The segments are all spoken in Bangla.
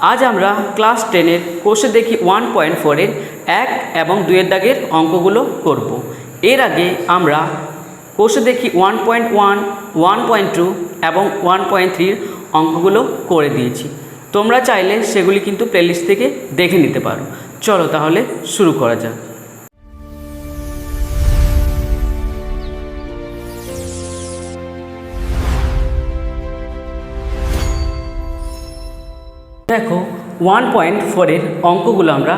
আজ আমরা ক্লাস 10-এর কোষে দেখি 1.4-এর 1 এবং 2-এর দাগের অঙ্কগুলো করব। এর আগে আমরা কোষে দেখি 1.1, 1.2 এবং 1.3-র অঙ্কগুলো করে দিয়েছি। তোমরা চাইলে সেগুলি কিন্তু প্লেলিস্ট থেকে দেখে নিতে পারো। চলো তাহলে শুরু করা যাক। দেখো 1.4-এর অঙ্কগুলো আমরা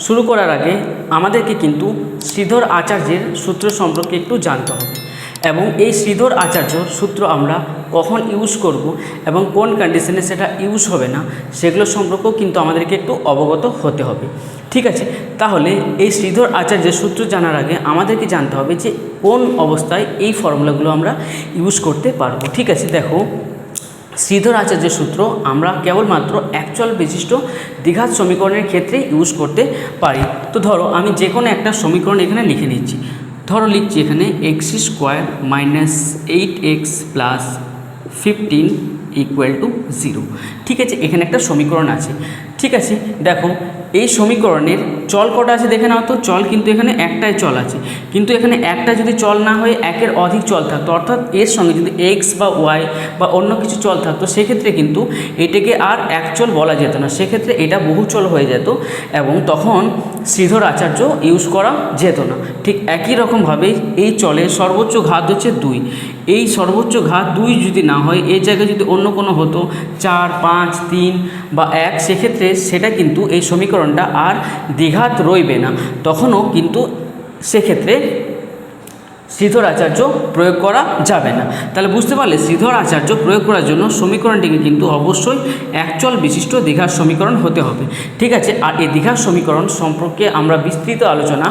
শুরু করার আগে আমাদেরকে কিন্তু শ্রীধর আচার্যের সূত্র সম্পর্কে একটু জানতে হবে এবং এই শ্রীধর আচার্য সূত্র আমরা কখন ইউজ করব এবং কোন কন্ডিশনে সেটা ইউজ হবে না সেগুলো সম্পর্কেও কিন্তু আমাদেরকে একটু অবগত হতে হবে। ঠিক আছে, তাহলে এই শ্রীধর আচার্যের সূত্র জানার আগে আমাদেরকে জানতে হবে যে কোন অবস্থায় এই ফর্মুলাগুলো আমরা ইউজ করতে পারবো। ঠিক আছে, দেখো শ্রীধর আচার্যের সূত্র আমরা কেবলমাত্র অ্যাকচুয়াল বিশিষ্ট দ্বিঘাত সমীকরণের ক্ষেত্রে ইউজ করতে পারি। তো ধরো আমি যে কোনো একটা সমীকরণ এখানে লিখে নিচ্ছি। ধরো লিখছি এখানে x² - 8x + 15 = 0। ঠিক আছে, এখানে একটা সমীকরণ আছে। ঠিক আছে, দেখো এই সমীকরণের চল কটা আছে দেখে নাও তো। চল কিন্তু এখানে একটাই চল আছে, কিন্তু এখানে একটা যদি চল না হয়ে একের অধিক চল থাকতো, অর্থাৎ এর সঙ্গে যদি এক্স বা ওয়াই বা অন্য কিছু চল থাকতো, সেক্ষেত্রে কিন্তু এটাকে আর এক চল বলা যেত না, সেক্ষেত্রে এটা বহুচল হয়ে যেত এবং তখন শ্রীধর আচার্য ইউজ করা যেত না। ঠিক একই রকমভাবেই এই চলের সর্বোচ্চ ঘাত হচ্ছে 2। এই সর্বোচ্চ ঘাত 2 যদি না হয়, এই জায়গায় যদি অন্য কোনো হতো 4, 5, 3 বা 1, সেক্ষেত্রে সেটা কিন্তু এই সমীকরণটা আর দ্বিঘাত রইবে না, তখনও কিন্তু সেক্ষেত্রে শ্রীধর আচার্য প্রয়োগ করা যাবে না। তাহলে বুঝতে পারলে শ্রীধর আচার্য প্রয়োগ করার জন্য সমীকরণটিকে কিন্তু অবশ্যই একচল বিশিষ্ট দ্বিঘাত সমীকরণ হতে হবে। ঠিক আছে, আর এই দ্বিঘাত সমীকরণ সম্পর্কে আমরা বিস্তৃত আলোচনা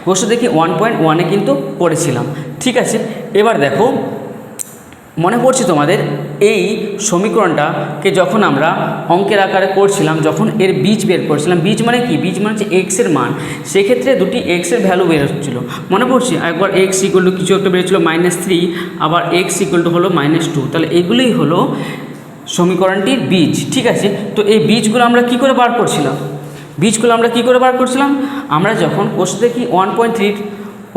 কোষে দেখি 1.1-এ কিন্তু করেছিলাম। ঠিক আছে, এবার দেখো মনে পড়ছে তোমাদের এই সমীকরণটাকে যখন আমরা অঙ্কের আকারে করছিলাম, যখন এর বীজ বের করছিলাম, বীজ মানে কি? বীজ মানে হচ্ছে এক্সের মান। সেক্ষেত্রে দুটি এক্সের ভ্যালু বের হচ্ছিলো, মনে পড়ছে? একবার x = কিছু একটা বেরোচ্ছিলো -3, আবার x = হলো -2। তাহলে এগুলোই হলো সমীকরণটির বীজ। ঠিক আছে, তো এই বীজগুলো আমরা কি করে বার করছিলাম? আমরা যখন কোষে দেখি 1.3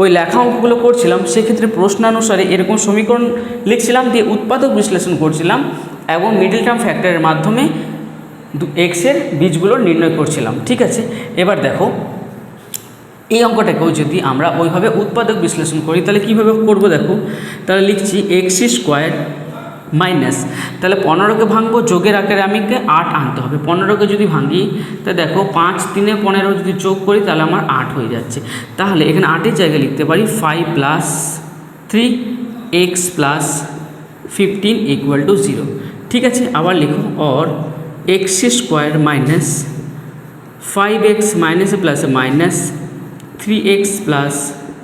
ওই লেখা অঙ্কগুলো করছিলাম, সেক্ষেত্রে প্রশ্নানুসারে এরকম সমীকরণ লিখছিলাম, দিয়ে উৎপাদক বিশ্লেষণ করছিলাম এবং মিডল টার্ম ফ্যাক্টরের মাধ্যমে এক্সের বীজগুলো নির্ণয় করছিলাম। ঠিক আছে, এবার দেখো এই অঙ্কটাকেও যদি আমরা ওইভাবে উৎপাদক বিশ্লেষণ করি তাহলে কীভাবে করবো দেখো। তাহলে লিখছি x² মাইনাস, তাহলে 15কে ভাঙবো, যোগের আকারে আমাকে 8 আনতে হবে। 15কে যদি ভাঙি তাহলে দেখো 5, 3, 15 যদি যোগ করি তাহলে আমার 8 হয়ে যাচ্ছে। তাহলে এখানে 8-এর জায়গায় লিখতে পারি 5 + 3x + 15 = 0। ঠিক আছে, আবার লিখো or x² minus 5x -3x +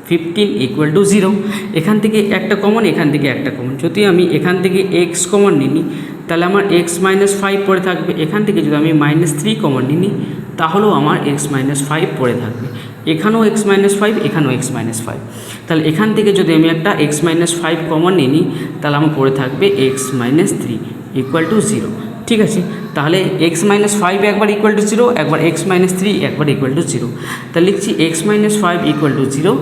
15 = 0। এখান থেকে একটা কমন, এখান থেকে একটা কমন। যদি আমি এখান থেকে x কমন নিই তাহলে আমার x - 5 পড়ে থাকবে। এখান থেকে যদি আমি -3 কমন নিই তাহলেও আমার x - 5 পড়ে থাকবে। এখানেও x - 5, এখানেও x - 5। তাহলে এখান থেকে যদি আমি একটা x - 5 কমন নিই তাহলে আমার পড়ে থাকবে x - 3 = 0। ঠিক আছে, তাহলে x - 5 একবার = 0, একবার x - 3 একবার = 0। তাহলে লিখছি x - 5 = 0,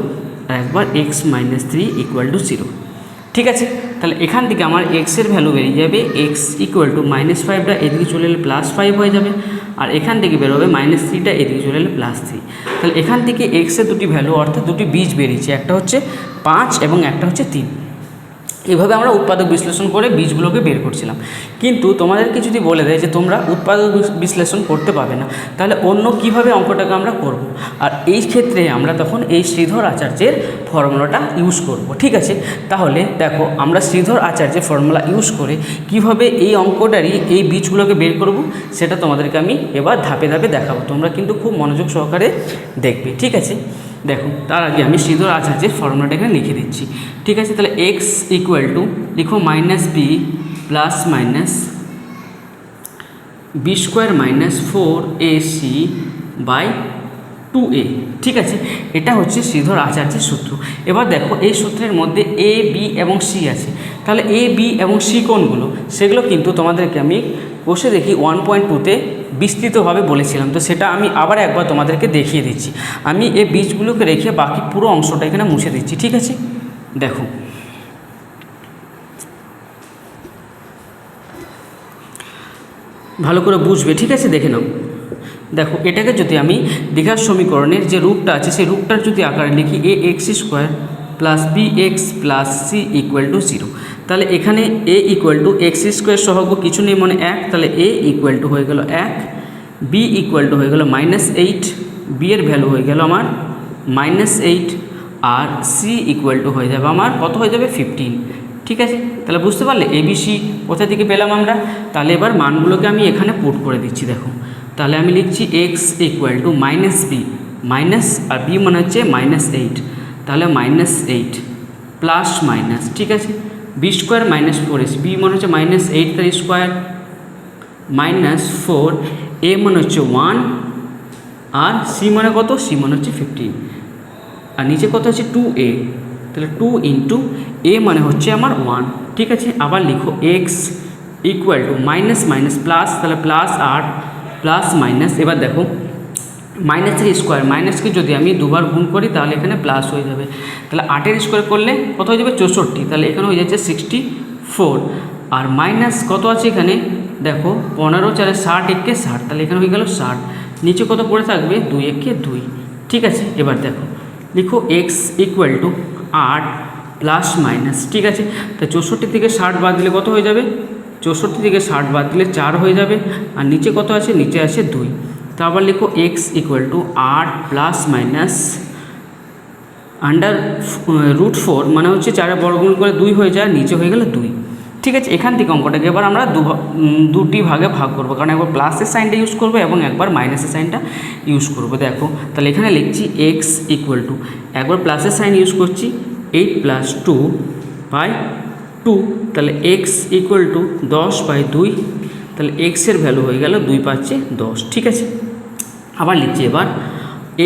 একবার x - 3 = 0। ঠিক আছে, তাহলে এখান থেকে আমার এক্সের ভ্যালু বেরিয়ে যাবে x = -5টা এদিকে চলে এলে +5 হয়ে যাবে, আর এখান থেকে বেরোবে -3টা এদিকে চলে এলে +3। তাহলে এখান থেকে এক্সের দুটি ভ্যালু অর্থাৎ দুটি বীজ বেরিয়েছে, একটা হচ্ছে 5 এবং একটা হচ্ছে 3। এভাবে আমরা উৎপাদক বিশ্লেষণ করে বীজগুলোকে বের করছিলাম। কিন্তু তোমাদেরকে যদি বলে দেয় যে তোমরা উৎপাদক বিশ্লেষণ করতে পারবে না, তাহলে অন্য কিভাবে অঙ্কটাকে আমরা করব। আর এই ক্ষেত্রে আমরা তখন এই শ্রীধর আচার্যের ফর্মুলাটা ইউজ করব। ঠিক আছে, তাহলে দেখো আমরা শ্রীধর আচার্যের ফর্মুলা ইউজ করে কিভাবে এই অঙ্কটারই এই বীজগুলোকে বের করব সেটা তোমাদেরকে আমি এবার ধাপে ধাপে দেখাবো। তোমরা কিন্তু খুব মনোযোগ সহকারে দেখবে। ঠিক আছে, দেখো তার আগে আমি শ্রীধর আচার্যের ফর্মুলাটা এখানে লিখে দিচ্ছি। ঠিক আছে, তাহলে x = লিখো -b + b² - 4ac/2a। ঠিক আছে, এটা হচ্ছে শ্রীধর আচার্যের সূত্র। এবার দেখো এই সূত্রের মধ্যে a, b এবং c আছে। তাহলে a, b এবং c কোনগুলো সেগুলো কিন্তু তোমাদেরকে আমি কোষে দেখি 1.2-তে বিস্তৃতভাবে বলেছিলাম, তো সেটা আমি আবার একবার তোমাদেরকে দেখিয়ে দিচ্ছি। আমি এই বীজগুলোকে রেখে বাকি পুরো অংশটা এখানে মুছে দিচ্ছি, ঠিক আছে? দেখো, ভালো করে বুঝবে, ঠিক আছে? দেখে নাও। দেখো, এটাকে যদি আমি দীঘার সমীকরণের যে রূপটা আছে সেই রূপটার যদি আকারে লিখি A X square plus B X plus C equal to 0, তাহলে এখানে A equal to X square সহগ কিছু নেই, মানে 1, তাহলে এ ইকুয়াল টু হয়ে গেল 1, বি ইকুয়াল টু হয়ে গেল -8, বি এর ভ্যালু হয়ে গেল আমার -8, আর সি ইকুয়াল টু হয়ে যাবে আমার কত হয়ে যাবে 15, ঠিক আছে? তাহলে বুঝতে পারলে এবিসি কোথা থেকে পেলাম আমরা। তাহলে এবার মানগুলোকে আমি এখানে পুট করে দিচ্ছি। দেখো, তাহলে আমি লিখছি x equal to b minus, আর বি মানে হচ্ছে -8, তাহলে -8 প্লাস মাইনাস, ঠিক আছে? বি স্কোয়ার -4, বি মানে হচ্ছে -8 তার স্কোয়ার -4, এ মানে হচ্ছে 1, আর সি মানে কত? সি মানে হচ্ছে 15, আর নিচে কত হচ্ছে 2a, তাহলে 2 ইন্টু এ মানে হচ্ছে আমার 1, ঠিক আছে? আবার লিখো x equal to minus minus plus, তাহলে +8 প্লাস মাইনাস, এবার দেখো মাইনাসের স্কোয়ার, মাইনাসকে যদি আমি দুবার গুণ করি তাহলে এখানে প্লাস হয়ে যাবে, তাহলে 8-এর স্কোয়ার করলে কত হয়ে যাবে 64, তাহলে এখানে হয়ে যাচ্ছে 64, আর মাইনাস কত আছে এখানে দেখো 15 4 60 1 60, তাহলে এখানে হয়ে গেল 60, নিচে কত পড়ে থাকবে 2 1 2, ঠিক আছে? এবার দেখো লিখো x equal two 8 plus minus, ঠিক আছে? তো 64 থেকে 60 বাদ দিলে কত হয়ে যাবে? 64 থেকে 60 বাদ দিলে 4 হয়ে যাবে, আর নিচে কত আছে? নিচে আছে 2, তো আবার লিখো x equal two 8 plus minus √4, মানে হচ্ছে 4 বর্গমূল করে 2 হয়ে যায়, নিচে হয়ে গেল 2, ঠিক আছে? এখান থেকে অঙ্কটাকে এবার আমরা দুটি ভাগে ভাগ করবো, কারণ একবার প্লাসের সাইনটা ইউজ করবো এবং একবার মাইনাসের সাইনটা ইউজ করবো। দেখো, তাহলে এখানে লিখছি এক্স ইকুয়াল টু, একবার প্লাসের সাইন ইউজ করছি 8 + 2/2, তাহলে এক্স ইকুয়াল টু 10/2, তাহলে এক্সের ভ্যালু হয়ে গেল 2 পাচ্ছে 10, ঠিক আছে? আবার লিখছি এবার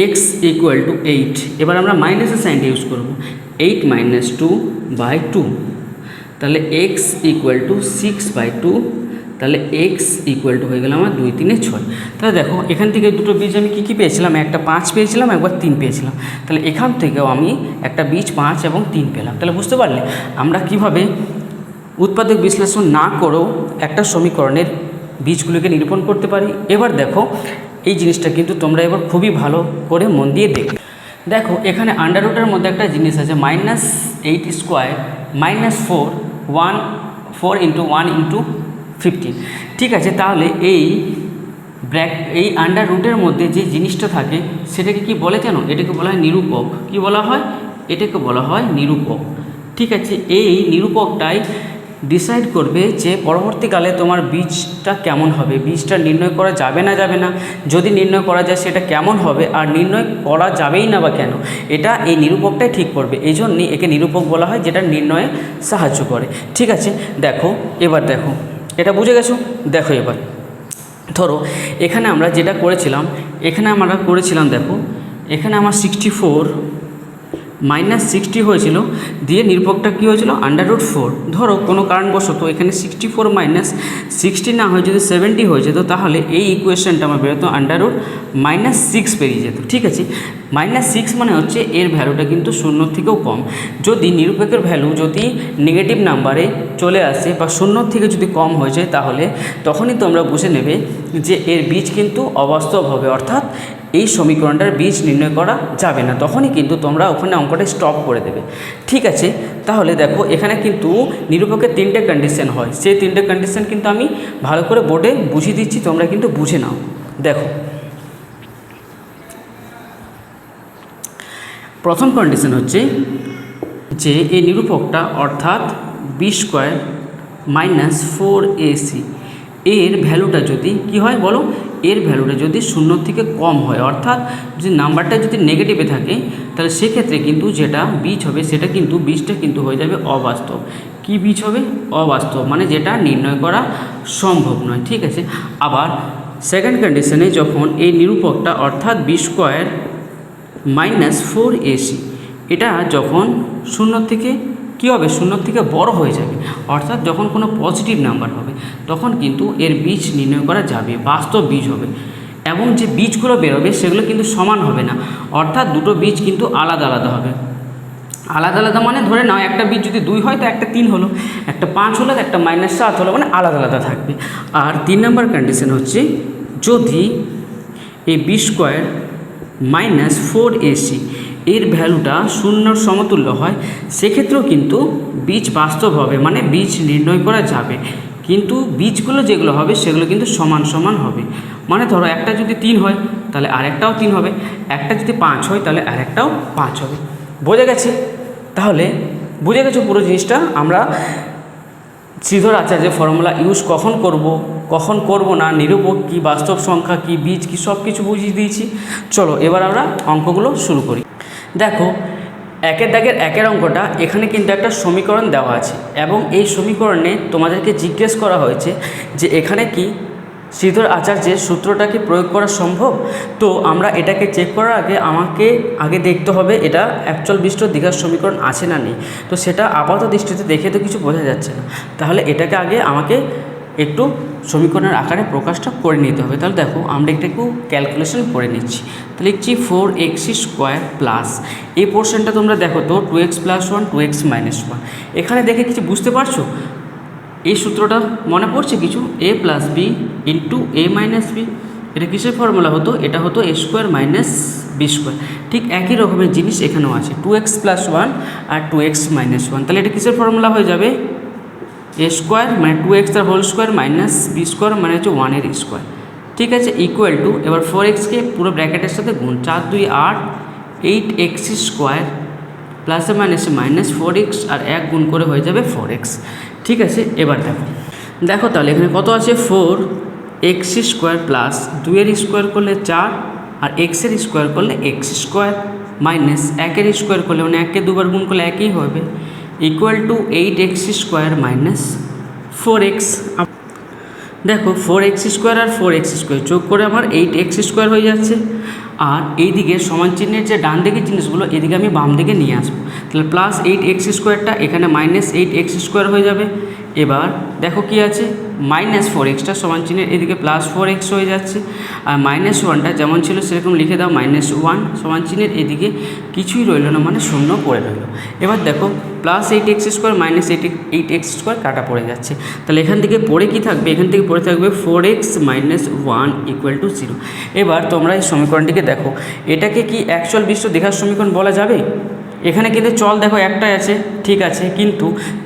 এক্স ইকুয়াল টু 8, এবার আমরা মাইনাসের সাইনটা ইউজ করবো 8 - 2/2, তাহলে এক্স ইকুয়াল টু 6/2, তাহলে এক্স ইকুয়াল টু হয়ে গেল আমার 2 3 6। তাহলে দেখো, এখান থেকে দুটো বীজ আমি কী পেয়েছিলাম? একটা 5 পেয়েছিলাম, একবার 3 পেয়েছিলাম, তাহলে এখান থেকেও আমি একটা বীজ 5 এবং 3 পেলাম। তাহলে বুঝতে পারলে আমরা কিভাবে উৎপাদক বিশ্লেষণ না করেও একটা সমীকরণের বীজগুলোকে নিরূপণ করতে পারি। এবার দেখো, এই জিনিসটা কিন্তু তোমরা এবার খুবই ভালো করে মন দিয়ে দেখবে। দেখো, এখানে আন্ডাররুটের মধ্যে একটা জিনিস আছে -8 স্কোয়ার -4 ইন্টু 1 ইন্টু 15, ঠিক আছে? তাহলে এই আন্ডাররুটের মধ্যে যে জিনিসটা থাকে সেটাকে কি বলে জানো? এটাকে বলা হয় নিরূপক। কি বলা হয়? এটাকে বলা হয় নিরূপক, ঠিক আছে? এই নিরূপকটাই ডিসাইড করবে যে পরবর্তীকালে তোমার বীজটা কেমন হবে, বীজটা নির্ণয় করা যাবে না, যদি নির্ণয় করা যায় সেটা কেমন হবে, আর নির্ণয় করা যাবেই না বা কেন, এটা এই নিরূপকটাই ঠিক করবে। এই জন্যই একে নিরূপক বলা হয়, যেটা নির্ণয়ে সাহায্য করে, ঠিক আছে? দেখো, এবার দেখো, এটা বুঝে গেছো? দেখো, এবার ধরো এখানে আমরা যেটা করেছিলাম, দেখো এখানে আমার 64 -60 হয়েছিল, দিয়ে নিরূপকটা কী হয়েছিল? √4। ধরো কোনো কারণবশত এখানে 64 - 60 না হয়ে যদি 70 হয়ে যেত, তাহলে এই ইকুয়েশনটা আমার বেরোতো √-6 বেরিয়ে যেত, ঠিক আছে? -6 মানে হচ্ছে এর ভ্যালুটা কিন্তু 0 থেকেও কম। যদি নিরূপকের ভ্যালু যদি নেগেটিভ নাম্বারে চলে আসে বা 0 থেকে যদি কম হয়ে যায়, তাহলে তখনই তোমরা বুঝে নেবে যে এর বীজ কিন্তু অবাস্তব হবে, অর্থাৎ এই সমীকরণটার বীজ নির্ণয় করা যাবে না, তখনই কিন্তু তোমরা ওখানে অঙ্কটা স্টপ করে দেবে, ঠিক আছে? তাহলে দেখো, এখানে কিন্তু নিরূপকের 3টে কন্ডিশন হয়, সেই 3টে কন্ডিশন কিন্তু আমি ভালো করে বোর্ডে বুঝিয়ে দিচ্ছি, তোমরা কিন্তু বুঝে নাও। দেখো, প্রথম কন্ডিশন হচ্ছে যে এই নিরূপকটা অর্থাৎ বি স্কোয়ার -4ac এর ভ্যালুটা যদি কি হয় বলো? এর ভ্যালুটা যদি 0 থেকে কম হয়, অর্থাৎ যদি নাম্বারটা যদি নেগেটিভে থাকে, তাহলে সেক্ষেত্রে কিন্তু যেটা বীজ হবে সেটা কিন্তু বীজটা কিন্তু হয়ে যাবে অবাস্তব। কি বীজ হবে? অবাস্তব, মানে যেটা নির্ণয় করা সম্ভব নয়, ঠিক আছে? আবার সেকেন্ড কন্ডিশনে যখন এই নিরূপকটা অর্থাৎ বি স্কোয়ার -4ac এটা যখন 0 থেকে কী হবে, শূন্যর থেকে বড় হয়ে যাবে। অর্থাৎ যখন কোনো পজিটিভ নাম্বার হবে তখন কিন্তু এর বীজ নির্ণয় করা যাবে, বাস্তব বীজ হবে। এবং যে বীজগুলো বেরোবে সেগুলো কিন্তু সমান হবে না, অর্থাৎ দুটো বীজ কিন্তু আলাদা আলাদা হবে। আলাদা আলাদা মানে ধরে নাও একটা বীজ যদি 2 হয় তো একটা 3 হলো, একটা 5 হলো, একটা -7 হলো, মানে আলাদা আলাদা থাকবে। আর 3 নম্বর কন্ডিশন হচ্ছে যদি এই বি স্কোয়ার মাইনাস 4ac এর ভ্যালুটা শূন্যর সমতুল্য হয়, সেক্ষেত্রেও কিন্তু বীজ বাস্তব হবে, মানে বীজ নির্ণয় করা যাবে। কিন্তু বীজগুলো যেগুলো হবে সেগুলো কিন্তু সমান সমান হবে। মানে ধরো একটা যদি 3 হয় তাহলে আরেকটাও 3 হবে, একটা যদি 5 হয় তাহলে আরেকটাও 5 হবে। বোঝা গেছে? তাহলে বুঝে গেছো পুরো জিনিসটা। আমরা শ্রীধর আচার্যের ফর্মুলা ইউজ কখন করব না, নিরূপক কী, বাস্তব সংখ্যা কী, বীজ কী, সব কিছু বুঝিয়ে দিয়েছি। চলো এবার আমরা অঙ্কগুলো শুরু করি। দেখো 1 দাগের 1 অঙ্কটা, এখানে কিন্তু একটা সমীকরণ দেওয়া আছে এবং এই সমীকরণে তোমাদেরকে জিজ্ঞেস করা হয়েছে যে এখানে কি শ্রীধর আচার্যের সূত্রটা কি প্রয়োগ করা সম্ভব। তো আমরা এটাকে চেক করার আগে আমাকে দেখতে হবে এটা অ্যাকচুয়াল বিশিষ্ট দ্বিঘাত সমীকরণ আছে না নেই। তো সেটা আপাত দৃষ্টিতে দেখে তো কিছু বোঝা যাচ্ছে না, তাহলে এটাকে আগে আমাকে একটু সমীকরণের আকারে প্রকাশটা করে নিতে হবে। তাহলে দেখো আমরা একটা একটু ক্যালকুলেশন করে নিচ্ছি। তো লিখছি 4x² প্লাস, এই পোর্শনটা তোমরা দেখো তো 2x + 1 2x - 1। এখানে দেখে কিছু বুঝতে পারছো? এই সূত্রটা মনে পড়ছে কিছু, a + b × a - b। এটা কিসের ফর্মুলা হতো? এটা হতো a² - b²। ঠিক একই রকমের জিনিস এখানেও আছে, 2x + 1 আর 2x - 1। তাহলে এটা কিসের ফর্মুলা হয়ে যাবে? a² মানে 2x তার হোল স্কোয়ার মাইনাস b² মানে হচ্ছে 1 এর স্কোয়ার। ঠিক আছে, ইকুয়াল টু এবার 4xকে পুরো ব্র্যাকেটের সাথে গুণ, 4 × 2 = 8, 8x² প্লাসে মাইনাসে -4x আর 1 গুণ করে হয়ে যাবে 4x। ঠিক আছে, এবার দেখো তাহলে এখানে কত আছে? 4x² প্লাস 2 এর স্কোয়ার করলে 4 আর x এর স্কোয়ার করলে x² মাইনাস 1 এর স্কোয়ার করলে মানে 1কে দুবার গুণ করলে একই হবে, equal to 8x² minus 4x। দেখো 4x² আর 4x² যোগ করে আমার 8x² হয়ে যাচ্ছে। আর এই দিকে সমান চিহ্নের যে ডান দিকের জিনিসগুলো এদিকে আমি বাম দিকে নিয়ে আসবো। তাহলে প্লাস 8x² এখানে মাইনাস 8x² হয়ে যাবে। এবার দেখো কি আছে, -4xটা সমান চিহ্নের এদিকে +4x হয়ে যাচ্ছে। আর -1টা যেমন ছিল সেরকম লিখে দাও, -1 সমান চিহ্নের এদিকে কিছুই রইল না, মানে শূন্য পড়ে রইল। এবার দেখো +8x² - 8x² কাটা পড়ে যাচ্ছে। তাহলে এখান থেকে পড়ে কি থাকবে? এখান থেকে পড়ে থাকবে 4x - 1 = 0। এবার তোমরা এই সমীকরণটিকে দেখো, এটাকে কি অ্যাকচুয়াল বিশিষ্ট দ্বিঘাত সমীকরণ বলা যাবে? এখানে কিন্তু চল দেখো একটাই আছে, ঠিক আছে, কিন্তু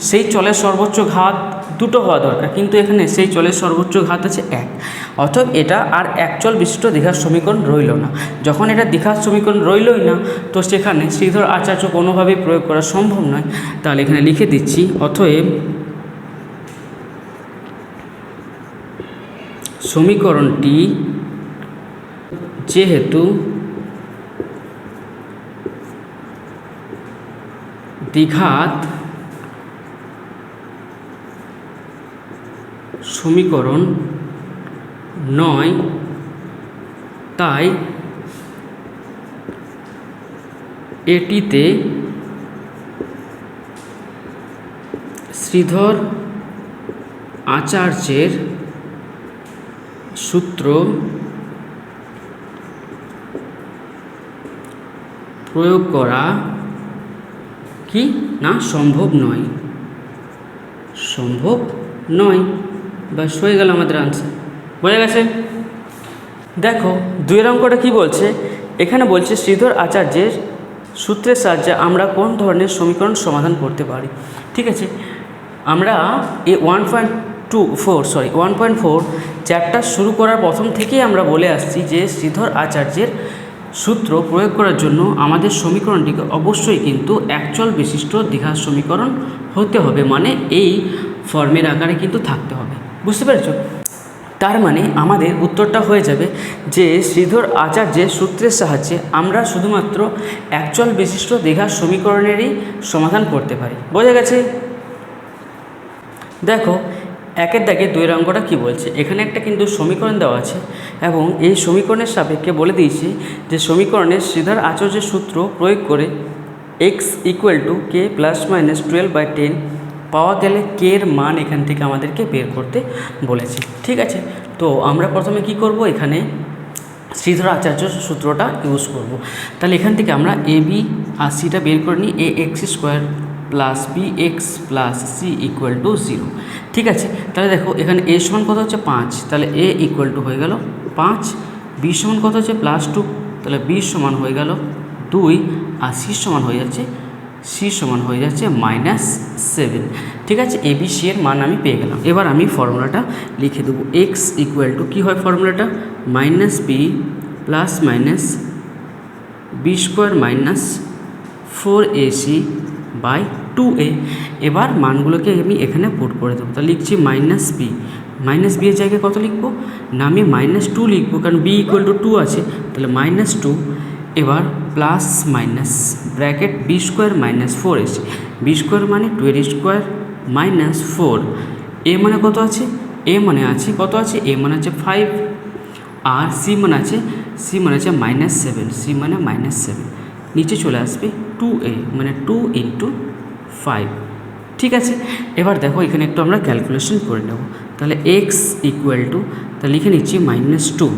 সেই চলের সর্বোচ্চ ঘাত দুটো হওয়া দরকার, কিন্তু এখানে সেই চলের সর্বোচ্চ ঘাত আছে 1। অর্থাৎ এটা আর অ্যাকচুয়াল বিশিষ্ট দ্বিঘাত সমীকরণ রইল না। যখন এটা দ্বিঘাত সমীকরণ রইলই না, তো সেখানে শ্রীধর আচার্য কোনোভাবেই প্রয়োগ করা সম্ভব নয়। তাহলে এখানে লিখে দিচ্ছি, অতএব সমীকরণটি যেহেতু দ্বিঘাত সমীকরণ নয়, তাই এটিতে শ্রীধর আচার্যের সূত্র প্রয়োগ করা কি না সম্ভব নয়। ব্যাস হয়ে গেল আমাদের আনসার। বোঝা গেছে? দেখো 2 অঙ্কটা কি বলছে, এখানে বলছে শ্রীধর আচার্যের সূত্রের সাহায্যে আমরা কোন ধরনের সমীকরণ সমাধান করতে পারি। ঠিক আছে, আমরা এই 1.4 চ্যাপ্টার শুরু করার প্রথম থেকেই আমরা বলে আসছি যে শ্রীধর আচার্যের সূত্র প্রয়োগ করার জন্য আমাদের সমীকরণটিকে অবশ্যই কিন্তু অ্যাকচুয়াল বিশিষ্ট দ্বিঘাত সমীকরণ হতে হবে, মানে এই ফর্মের আকারে কিন্তু থাকতে হবে। বুঝতে পেরেছ? তার মানে আমাদের উত্তরটা হয়ে যাবে যে শ্রীধর আচার্যের সূত্রের সাহায্যে আমরা শুধুমাত্র অ্যাকচুয়াল বিশিষ্ট দ্বিঘাত সমীকরণেরই সমাধান করতে পারি। বোঝা গেছে? দেখো 1 দাগে 2 অঙ্কটা কী বলছে, এখানে একটা কিন্তু সমীকরণ দেওয়া আছে এবং এই সমীকরণের সাপেক্ষে বলে দিয়েছি যে সমীকরণের শ্রীধর আচার্যের সূত্র প্রয়োগ করে x equal two k plus minus 12/10 পাওয়া গেলে কে এর মান এখান থেকে আমাদেরকে বের করতে বলেছে। ঠিক আছে, তো আমরা প্রথমে কি করব, এখানে শ্রীধর আচার্য সূত্রটা ইউজ করব। তাহলে এখান থেকে আমরা এ বি আর সিটা বের করে নিই, A X square plus B X plus C equal to 0। ঠিক আছে, তাহলে দেখো এখানে এ সমান কত হচ্ছে 5, তাহলে এ ইকুয়াল টু হয়ে গেল 5, বি সমান কত হচ্ছে +2, তাহলে বি সমান হয়ে গেল 2, আর সি সমান হয়ে যাচ্ছে -7। ঠিক আছে, এ বি সি এর মান আমি পেয়ে গেলাম। এবার আমি ফর্মুলাটা লিখে দেবো, এক্স ইকুয়াল টু কী হয় ফর্মুলাটা, -b plus minus b square minus 4ac by 2a। এবার মানগুলোকে আমি এখানে পুট করে দেবো, তাহলে লিখছি -b এর জায়গায় কত লিখবো না, আমি -2 লিখবো, কারণ b ইকুয়াল টু 2 আছে, তাহলে -2। এবার plus minus bracket b square minus 4ac, b square মানে 2 মাইনাস 4, এ মানে কত আছে, এ মানে আছে কত আছে, এ মানে আছে 5, আর সি মানে আছে -7, সি মানে -7, নিচে চলে আসবে 2a মানে 2 × 5। ঠিক আছে, এবার দেখো এখানে একটু আমরা ক্যালকুলেশন করে নেব, তাহলে এক্স ইকুয়াল টু, তাহলে লিখে নিচ্ছি -2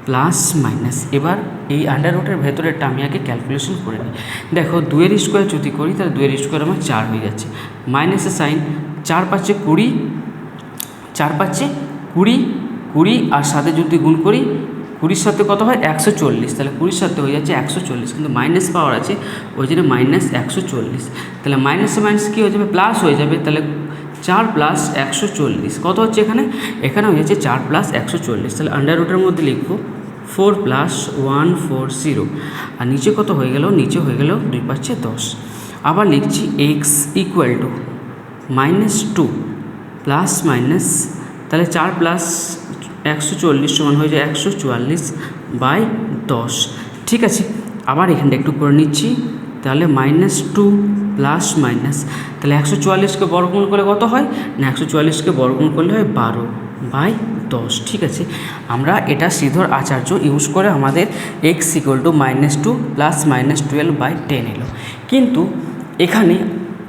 প্লাস মাইনাস, এবার এই আন্ডাররুটের ভেতরেরটা আমি আগে ক্যালকুলেশন করে নিই। দেখো 2 এর স্কোয়ার যদি করি তাহলে 2 এর স্কোয়ার আমার 4 হয়ে যাচ্ছে, মাইনাসের সাইন, 4 × 5 = 20, 4 × 5 = 20, আর সাথে যদি গুণ করি 20 সাথে কত হয় 140, তাহলে 20 সাথে হয়ে যাচ্ছে 140, কিন্তু মাইনাস পাওয়ার আছে ওই জন্য -140, তাহলে মাইনাসে মাইনাস কী হয়ে যাবে প্লাস হয়ে যাবে, তাহলে 4 + 140 কত হচ্ছে এখানে হয়ে যাচ্ছে 4 + 140, তাহলে আন্ডাররুটের মধ্যে লিখবো 4 + 140, আর নিচে কত হয়ে গেল, নিচে হয়ে গেল 2 × 5 = 10। আবার লিখছি x equal two -2 plus minus, তাহলে 4 + 140 সমান হয়ে যায় 144/10। ঠিক আছে, আবার এখানটা একটু করে নিচ্ছি, তাহলে -2 প্লাস মাইনাস, তাহলে 144কে বর্গমূল করলে কত হয় না, 144কে বর্গমূল করলে হয় 12/10। ঠিক আছে, আমরা এটা শ্রীধর আচার্য ইউজ করে আমাদের এক্স ইকুয়াল টু -2 প্লাস -12/10 এলো। কিন্তু এখানে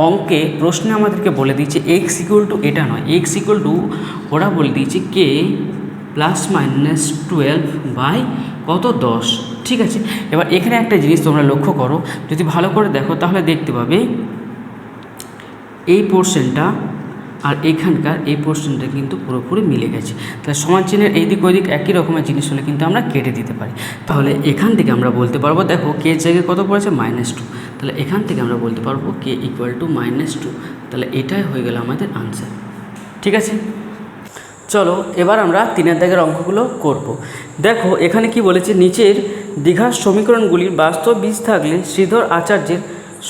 অঙ্কে প্রশ্নে আমাদেরকে বলে দিয়েছে এক্স ইকুয়াল টু এটা নয়, এক্স ইকুয়াল টু ওরা বলে দিয়েছে কে প্লাস মাইনাস 12/10। ঠিক আছে, এবার এখানে একটা জিনিস তোমরা লক্ষ্য করো, যদি ভালো করে দেখো তাহলে দেখতে পাবে এই পোর্শনটা আর এখানকার এই পোর্শনটা কিন্তু পুরোপুরি মিলে গেছে। তাহলে সমান চিহ্নের এই দিক ওই দিক একই রকমের জিনিস হলে কিন্তু আমরা কেটে দিতে পারি। তাহলে এখান থেকে আমরা বলতে পারবো, দেখো কে জায়গায় কত পড়েছে -2, তাহলে এখান থেকে আমরা বলতে পারবো কে ইকুয়াল টু -2, তাহলে এটাই হয়ে গেল আমাদের আনসার। ঠিক আছে, চলো এবার আমরা 3 দাগের অঙ্কগুলো করব। দেখো এখানে কি বলেছে, নিচের দ্বিঘাত সমীকরণগুলির বাস্তব বীজ থাকলে শ্রীধর আচার্যের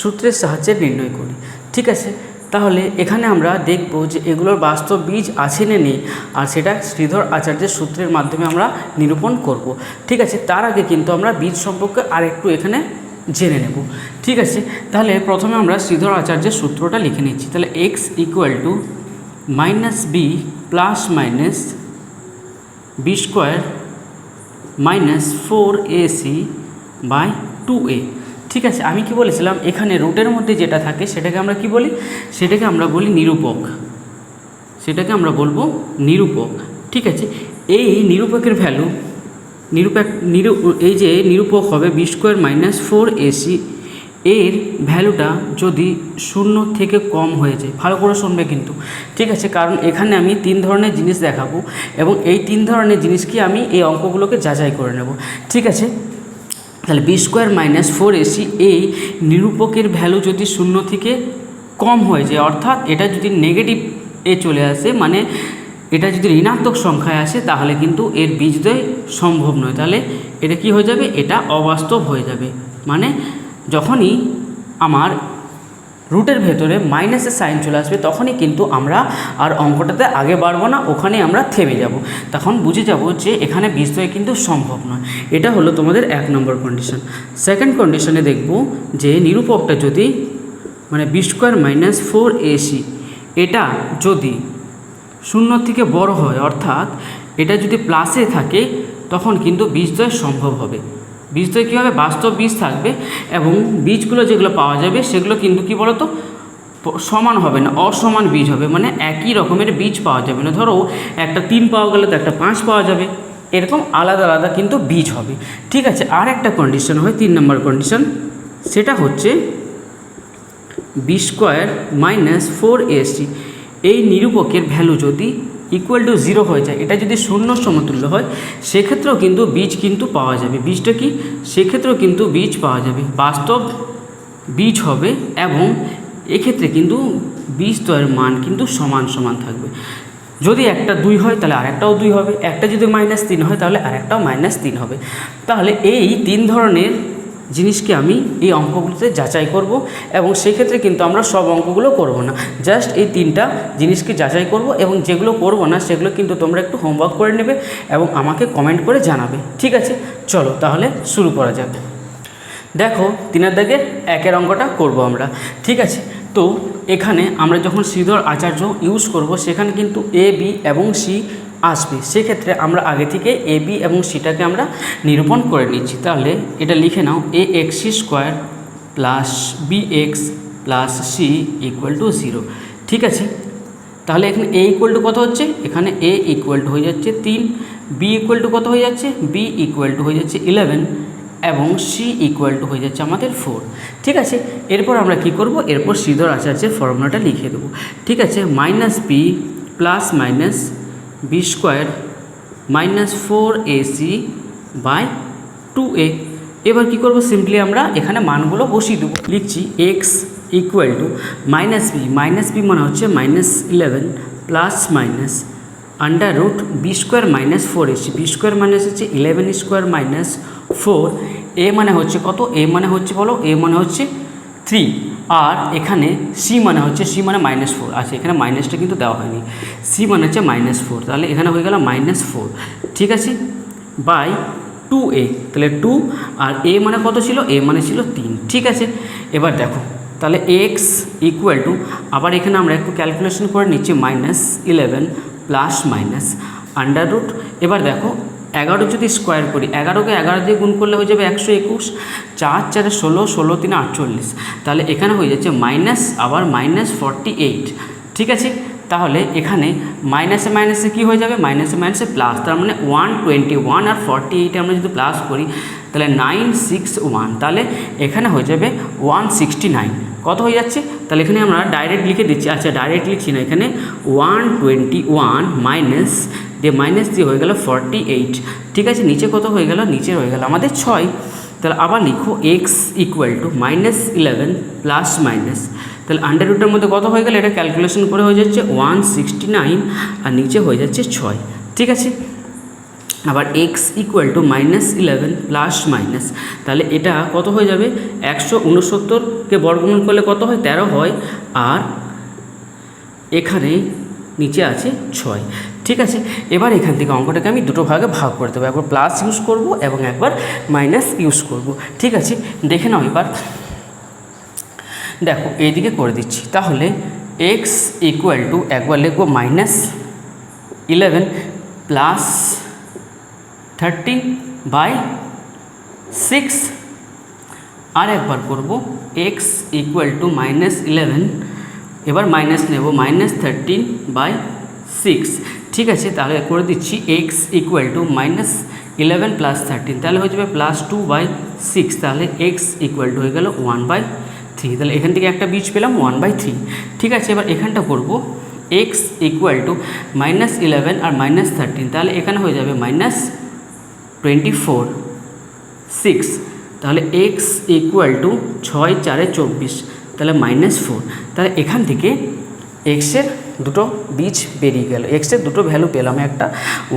সূত্রের সাহায্যে নির্ণয় করি। ঠিক আছে, তাহলে এখানে আমরা দেখব যে এগুলোর বাস্তব বীজ আছে না নেই, আর সেটা শ্রীধর আচার্যের সূত্রের মাধ্যমে আমরা নিরূপণ করব। ঠিক আছে, তার আগে কিন্তু আমরা বীজ সম্পর্কে আরেকটু এখানে জেনে নেব। ঠিক আছে, তাহলে প্রথমে আমরা শ্রীধর আচার্যের সূত্রটা লিখে নিচ্ছি। তাহলে x equal to -b plus minus b square minus 4ac/2a। ঠিক আছে, আমি কি বলেছিলাম এখানে রুটের মধ্যে যেটা থাকে সেটাকে আমরা কি বলি, সেটাকে আমরা বলি নিরূপক, সেটাকে আমরা বলবো নিরূপক। ঠিক আছে, এই নিরূপকের ভ্যালু এই যে নিরূপক হবে বি স্কোয়ার মাইনাস 4ac, এর ভ্যালুটা যদি 0 থেকে কম হয়ে যায়, ভালো করে শুনবে কিন্তু। ঠিক আছে, কারণ এখানে আমি 3 ধরনের জিনিস দেখাবো এবং এই 3 ধরনের জিনিসকে আমি এই অঙ্কগুলোকে যাচাই করে নেব। ঠিক আছে, তাহলে বি স্কোয়ার মাইনাস 4ac এই নিরূপকের ভ্যালু যদি 0 থেকে কম হয়ে যায়, অর্থাৎ এটা যদি নেগেটিভ এ চলে আসে, মানে এটা যদি ঋণাত্মক সংখ্যায় আসে, তাহলে কিন্তু এর বীজদ্বয় সম্ভব নয়। তাহলে এটা কি হয়ে যাবে, এটা অবাস্তব হয়ে যাবে। মানে যখনই আমার রুটের ভেতরে মাইনাসের সাইন চলে আসবে তখনই কিন্তু আমরা আর অঙ্কটাতে আগে বাড়বো না, ওখানে আমরা থেমে যাব। তখন বুঝে যাব যে এখানে বীজদ্বয় কিন্তু সম্ভব নয়। এটা হলো তোমাদের 1 নম্বর কন্ডিশন। সেকেন্ড কন্ডিশনে দেখব যে নিরূপকটা যদি মানে বি স্কোয়ার মাইনাস 4ac এটা যদি 0 থেকে বড় হয়, অর্থাৎ এটা যদি প্লাসে থাকে, তখন কিন্তু বীজদ্বয় সম্ভব হবে। বীজদ্বয় কী হবে, বাস্তব বীজ থাকবে এবং বীজগুলো যেগুলো পাওয়া যাবে সেগুলো কিন্তু কী বলতো সমান হবে না, অসমান বীজ হবে, মানে একই রকমের বীজ পাওয়া যাবে না। ধরো একটা 3 পাওয়া গেলে তো একটা 5 পাওয়া যাবে, এরকম আলাদা আলাদা কিন্তু বীজ হবে। ঠিক আছে, আর একটা কন্ডিশন হয় 3 নম্বর কন্ডিশন, সেটা হচ্ছে বি স্কোয়ার মাইনাস 4ac এই নিরূপকের ভ্যালু যদি ইকুয়াল টু 0 হয়ে যায়, এটা যদি শূন্য সমতুল্য হয়, সেক্ষেত্রেও কিন্তু বীজ কিন্তু পাওয়া যাবে। বীজটা কি, সেক্ষেত্রেও কিন্তু বীজ পাওয়া যাবে, বাস্তব বীজ হবে এবং এক্ষেত্রে কিন্তু বীজদ্বয়ের মান কিন্তু সমান সমান থাকবে। যদি একটা 2 হয় তাহলে আরেকটাও 2 হবে, একটা যদি -3 হয় তাহলে আরেকটাও -3 হবে। তাহলে এই 3 ধরনের জিনিসকে আমি এই অঙ্কগুলোতে যাচাই করব এবং সেক্ষেত্রে কিন্তু আমরা সব অঙ্কগুলো করব না, জাস্ট এই 3টা জিনিসকে যাচাই করব এবং যেগুলো করব না সেগুলো কিন্তু তোমরা একটু হোমওয়ার্ক করে নেবে এবং আমাকে কমেন্ট করে জানাবে। ঠিক আছে, চলো তাহলে শুরু করা যাক। দেখো 3 দাগের 1 অঙ্কটা করব আমরা। ঠিক আছে, তো এখানে আমরা যখন শ্রীধর আচার্য ইউজ করব সেখানে কিন্তু এ বি এবং সি আসবে, সেক্ষেত্রে আমরা আগে থেকে এ বি এবং সিটাকে আমরা নিরূপণ করে নিচ্ছি। তাহলে এটা লিখে নাও, A X square plus B X plus C equal to 0। ঠিক আছে, তাহলে এখানে এ ইকুয়াল টু কত হচ্ছে, এখানে এ ইকুয়াল টু হয়ে যাচ্ছে 3, বি ইকুয়াল টু কত হয়ে যাচ্ছে, বি ইকুয়াল টু হয়ে যাচ্ছে 11 এবং সি ইকুয়াল টু হয়ে যাচ্ছে আমাদের 4। ঠিক আছে, এরপর আমরা কি করব, এরপর শ্রীধর আচার্যের ফর্মুলাটা লিখে দেবো। ঠিক আছে, minus b plus minus b square minus 4ac by 2a। এবার কী করবো, সিম্পলি আমরা এখানে মানগুলো বসিয়ে দেবো। লিখছি x equal to minus b মানে হচ্ছে -11 plus minus under root b square minus 4ac, b square minus হচ্ছে 11 স্কোয়ার মাইনাস 4, এ মানে হচ্ছে কত, এ মানে হচ্ছে বলো, এ মানে হচ্ছে 3, আর এখানে সি মানে হচ্ছে, সি মানে -4, আচ্ছা এখানে মাইনাসটা কিন্তু দেওয়া হয়নি, সি মানে হচ্ছে -4, তাহলে এখানে হয়ে গেল -4। ঠিক আছে, বাই 2a, তাহলে 2, আর এ মানে কত ছিল, এ মানে ছিল 3। ঠিক আছে, এবার দেখো তাহলে এক্স ইকুয়াল টু, আবার এখানে আমরা একটু ক্যালকুলেশন করে নিচ্ছি, -11 প্লাস মাইনাস আন্ডার রুট, এবার দেখো 11 যদি স্কোয়ার করি, 11কে 11 দিয়ে গুণ করলে হয়ে যাবে 121, 4 4 16, 16 3 48, তাহলে এখানে হয়ে যাচ্ছে মাইনাস, আবার -48। ঠিক আছে, তাহলে এখানে মাইনাসে মাইনাসে কী হয়ে যাবে, মাইনাসে মাইনাসে প্লাস, তার মানে 121 আর 48 আমরা যদি প্লাস করি তাহলে 961, তাহলে এখানে হয়ে যাবে 169। কত হয়ে যাচ্ছে, তাহলে এখানে আমরা ডাইরেক্ট লিখে দিচ্ছি, আচ্ছা ডাইরেক্ট লিখছি না, এখানে 121 মাইনাস দিয়ে হয়ে গেল 48। ঠিক আছে, নিচে কত হয়ে গেল, নিচে হয়ে গেল আমাদের 6। তাহলে আবার লিখো x equal two -11 plus minus, তাহলে আন্ডার রুটের মধ্যে কত হয়ে গেল, এটা ক্যালকুলেশন করে হয়ে যাচ্ছে 169 আর নিচে হয়ে যাচ্ছে 6। ঠিক আছে, আবার x equal two -11 plus minus, তাহলে এটা কত হয়ে যাবে, 169কে বর্গমূল করলে কত হয়, 13 হয়, আর এখানে নিচে আছে 6। ঠিক আছে, এবার এখান থেকে অঙ্কটাকে আমি দুটো ভাগে ভাগ করে দেবো, একবার প্লাস ইউজ করব এবং একবার মাইনাস ইউজ করব। ঠিক আছে, দেখে নাও এবার, দেখো এইদিকে করে দিচ্ছি, তাহলে এক্স ইকুয়াল টু একবার লিখবো -11 প্লাস 13/6, আর একবার করব এক্স ইকুয়াল টু -11, এবার মাইনাস নেব, -13/6। ঠিক আছে, তাহলে করে দিচ্ছি এক্স ইকুয়াল টু -11 প্লাস 13, তাহলে হয়ে যাবে +2/6, তাহলে এক্স ইকুয়াল টু হয়ে গেল 1/3, তাহলে এখান থেকে একটা বীজ পেলাম 1/3। ঠিক আছে, এবার এখানটা করব এক্স ইকুয়াল টু -11 আর -13, তাহলে এখানে হয়ে যাবে -24/6, তাহলে এক্স ইকুয়াল টু 6 4 24, তাহলে -4, তাহলে এখান থেকে এক্সের দুটো বীজ বেরিয়ে গেল, এক্সের দুটো ভ্যালু পেলাম, একটা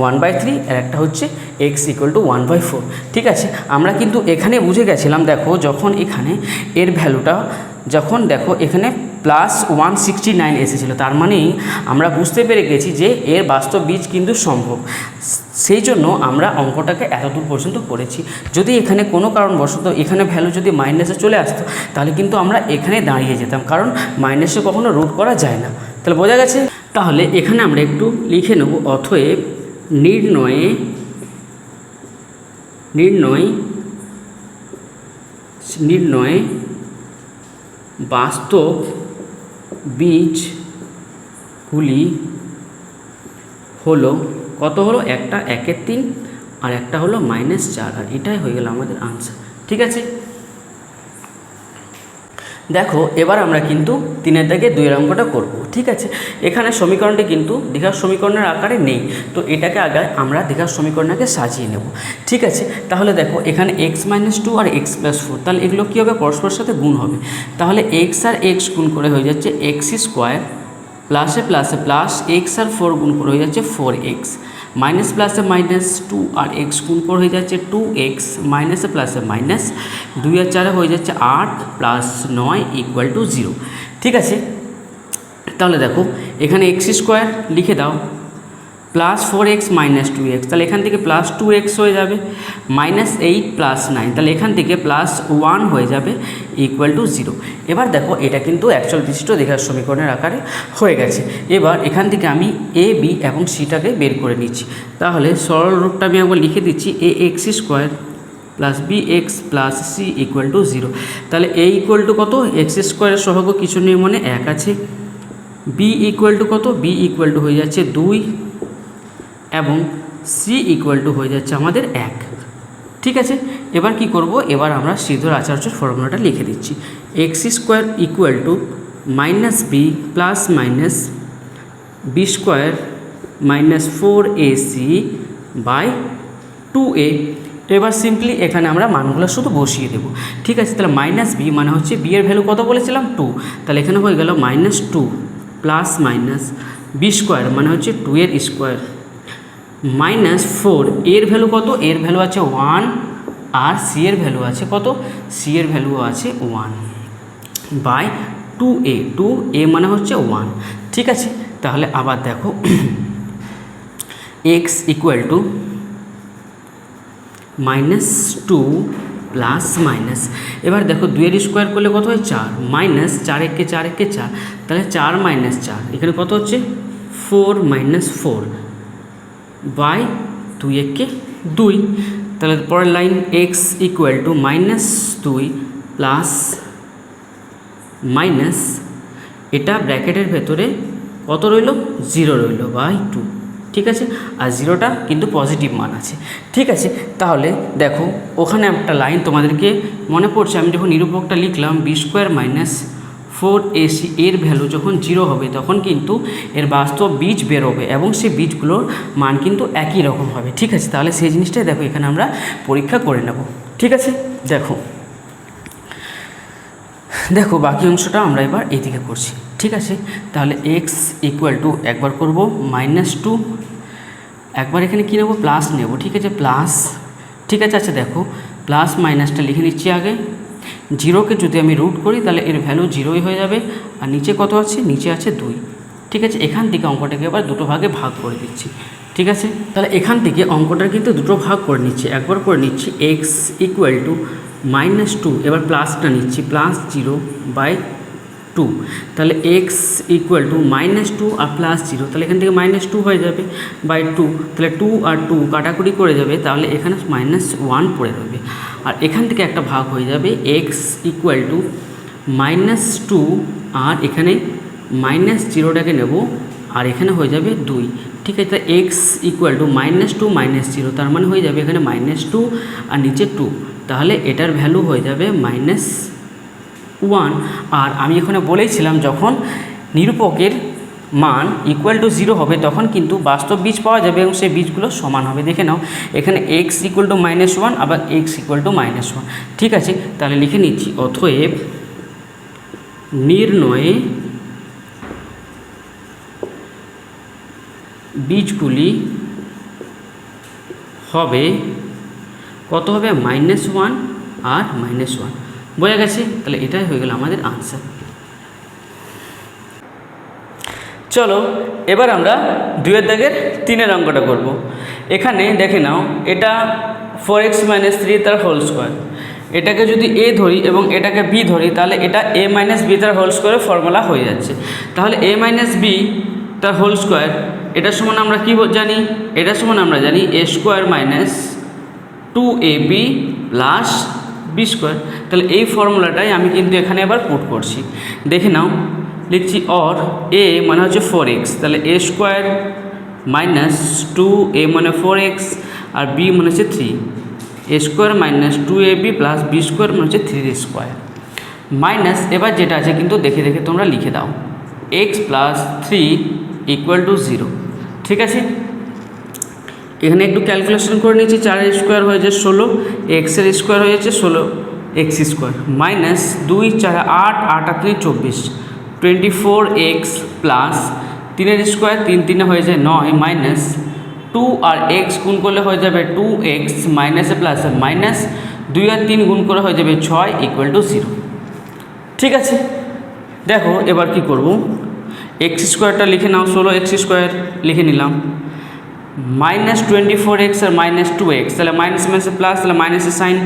1/3 আর একটা হচ্ছে এক্স ইকুয়াল টু 1/4। ঠিক আছে, আমরা কিন্তু এখানে বুঝে গেছিলাম, দেখো যখন এখানে এর ভ্যালুটা, যখন দেখো এখানে +169 এসেছিলো, তার মানেই আমরা বুঝতে পেরে গেছি যে এর বাস্তব বীজ কিন্তু সম্ভব, সেই জন্য আমরা অঙ্কটাকে এতদূর পর্যন্ত করেছি। যদি এখানে কোনো কারণবশত এখানে ভ্যালু যদি মাইনাসে চলে আসতো তাহলে কিন্তু আমরা এখানে দাঁড়িয়ে যেতাম, কারণ মাইনাসে কখনো রুট করা যায় না। তাহলে বোঝা গেছে, তাহলে এখানে আমরা একটু লিখে নেব, অতএব নির্ণয় নির্ণয়ে বাস্তব বীজগুলি হলো কত হলো, একটা 1/3 আর একটা হলো -4, আর এটাই হয়ে গেল আমাদের আনসার। ঠিক আছে, দেখো এবার আমরা কিন্তু 3 দাগে 2 অঙ্কটা করব। ঠিক আছে, এখানে সমীকরণটি কিন্তু দীঘার সমীকরণের আকারে নেই, তো এটাকে আগে আমরা দীঘার সমীকরণকে সাজিয়ে নেব। ঠিক আছে, তাহলে দেখো এখানে x-2 আর x+4, তাহলে এগুলো কী হবে, পরস্পরের সাথে গুণ হবে। তাহলে x আর x গুণ করে হয়ে যাচ্ছে x² প্লাসে প্লাসে প্লাস x আর 4 গুণ করে হয়ে যাচ্ছে 4x, মাইনাস প্লাসে -2 আর x গুণ করে হয়ে যাচ্ছে 2x, মাইনাসে প্লাসে মাইনাস 2 আর 4 হয়ে যাচ্ছে 8 + 9 = 0। ঠিক আছে, তাহলে দেখো এখানে x² লিখে দাও প্লাস 4x - 2x, তাহলে এখান থেকে প্লাস 2x হয়ে যাবে, -8 + 9, তাহলে এখান থেকে +1 হয়ে যাবে =0। এবার দেখো এটা কিন্তু অ্যাকচুয়াল বিশিষ্ট দীঘার সমীকরণের আকারে হয়ে গেছে। এবার এখান থেকে আমি a b এবং cটাকে বের করে নিচ্ছি। তাহলে সরল রূপটা আমি একবার লিখে দিচ্ছি, ax² + bx + c = 0। তাহলে a = কত, x² এর সহগ কিছু নেই মানে 1 আছে, b = কত, b = হয়ে যাচ্ছে 2 এবং c = হয়ে যাচ্ছে আমাদের 1। ঠিক আছে, এবার কি করব, এবার আমরা শ্রীধর আচার্যের ফর্মুলাটা লিখে দিচ্ছি, x² = -b ± b² - 4ac/2a। এবার সিম্পলি এখানে আমরা মানগুলো শুধু বসিয়ে দেব। ঠিক আছে, তাহলে -b মানে হচ্ছে b এর ভ্যালু কত বলেছিলাম 2, তাহলে এখানে হয়ে গেল -2 ± b² মানে হচ্ছে 2 এর স্কোয়ার -4 এর ভ্যালু কত, এর ভ্যালু আছে 1 আর c এর ভ্যালু আছে কত, c এর ভ্যালু আছে 1/2a, 2a মানে হচ্ছে 1। ঠিক আছে, তাহলে আবার দেখো x = -2 ± এবার দেখো 2 এর স্কোয়ার করলে কত হয় 4, মাইনাস 4 একে 4 একে 4, তাহলে 4 - 4 এখানে কত হচ্ছে 4 - 4/2 একে 2। তাহলে পরের লাইন x = -2 প্লাস মাইনাস, এটা ব্র্যাকেটের ভেতরে কত রইল 0 রইল /2। ঠিক আছে, আর 0টা কিন্তু পজিটিভ মান আছে। ঠিক আছে, তাহলে দেখো ওখানে একটা লাইন তোমাদেরকে মনে পড়ছে, আমি যখন নিরূপকটা লিখলাম b² - 4ac এর ভ্যালু যখন 0 হবে তখন কিন্তু এর বাস্তব বীজ বেরোবে এবং সেই বীজগুলোর মান কিন্তু একই রকম হবে। ঠিক আছে, তাহলে সেই জিনিসটাই দেখো এখানে আমরা পরীক্ষা করে নেব। ঠিক আছে, দেখো বাকি অংশটা আমরা এবার এইদিকে করছি। ঠিক আছে, তাহলে x = একবার করব -2, একবার এখানে কী নেব, প্লাস নেব। ঠিক আছে, প্লাস। ঠিক আছে, আচ্ছা দেখো প্লাস মাইনাসটা লিখে নিচ্ছি আগে, 0কে যদি আমি রুট করি তাহলে এর ভ্যালু 0ই হয়ে যাবে, আর নিচে কত আছে, নিচে আছে 2। ঠিক আছে, এখান থেকে অঙ্কটাকে এবার দুটো ভাগে ভাগ করে দিচ্ছি। ঠিক আছে, তাহলে এখান থেকে অঙ্কটা কিন্তু দুটো ভাগ করে নিচ্ছি, একবার করে নিচ্ছি x = -2, এবার প্লাসটা নিচ্ছি +0/2, তাহলে x = -2 আর +0, তাহলে এখান থেকে -2 হয়ে যাবে /2, তাহলে 2 আর 2 কাটাকুটি করে যাবে, তাহলে এখানে -1 পড়ে যাবে, আর এখান থেকে একটা ভাগ হয়ে যাবে x = -2 আর এখানে -0টাকে নেব আর এখানে হয়ে যাবে 2। ঠিক আছে, x = -2 - 0, তার মানে হয়ে যাবে এখানে -2 আর নিচে 2, তাহলে এটার ভ্যালু হয়ে যাবে -1। আর আমি এখানে বলেছিলাম যখন নিরূপকের মান = 0 হবে তখন কিন্তু বাস্তব বীজ পাওয়া যাবে এবং সেই বীজগুলো সমান হবে। দেখে নাও এখানে x = -1 আবার x = -1। ঠিক আছে, তাহলে লিখে নিচ্ছি, অতএব নির্ণয়ে বীজগুলি হবে কত হবে, -1 আর -1। বোঝা গেছে, তাহলে এটাই হয়ে গেল আমাদের আনসার। চলো এবার আমরা 2 দাগের 3 অঙ্কটা করব। এখানে দেখে নাও এটা 4x - 3 তার হোল স্কোয়ার, এটাকে যদি a ধরি এবং এটাকে b ধরি তাহলে এটা a - b তার হোল স্কোয়ারের ফর্মুলা হয়ে যাচ্ছে। তাহলে a - b তার হোল স্কোয়ার, এটার সমান আমরা কী জানি, এটার সমান আমরা জানি a² - 2ab + বি স্কোয়ার। তাহলে এই ফর্মুলাটাই আমি কিন্তু এখানে এবার পুট করছি। দেখে নাও, লিখছি অর এ মানে হচ্ছে 4x, তাহলে এ স্কোয়ার মাইনাস 2a মানে 4x আর বি মানে হচ্ছে 3, A square minus 2ab plus B square মানে হচ্ছে 3 স্কোয়ার মাইনাস, এবার যেটা আছে কিন্তু দেখে দেখে তোমরা লিখে দাও, এক্স প্লাস 3 ইকুয়াল টু 0। ঠিক আছে, এখানে একটু ক্যালকুলেশন করে নিচ্ছি, 4 স্কোয়ার হয়ে যাচ্ছে 16, এক্সের স্কোয়ার হয়ে যাচ্ছে 16 এক্স স্কোয়ার মাইনাস 2 4 8 8 আর 3 24, 24x প্লাস 3 স্কোয়ার 3 3 হয়ে যায় 9 মাইনাস 2 আর এক্স গুণ করলে হয়ে যাবে 2x মাইনাসে প্লাস মাইনাস 2 আর 3 গুণ করে হয়ে যাবে 6 ইকুয়াল টু 0। ঠিক আছে, দেখো এবার কি করব, এক্স স্কোয়ারটা লিখে নাও, 16x স্কোয়ার লিখে নিলাম, মাইনাস 24x আর মাইনাস 2x, তাহলে মাইনাস মাইনাসে প্লাস, তাহলে মাইনাসের সাইন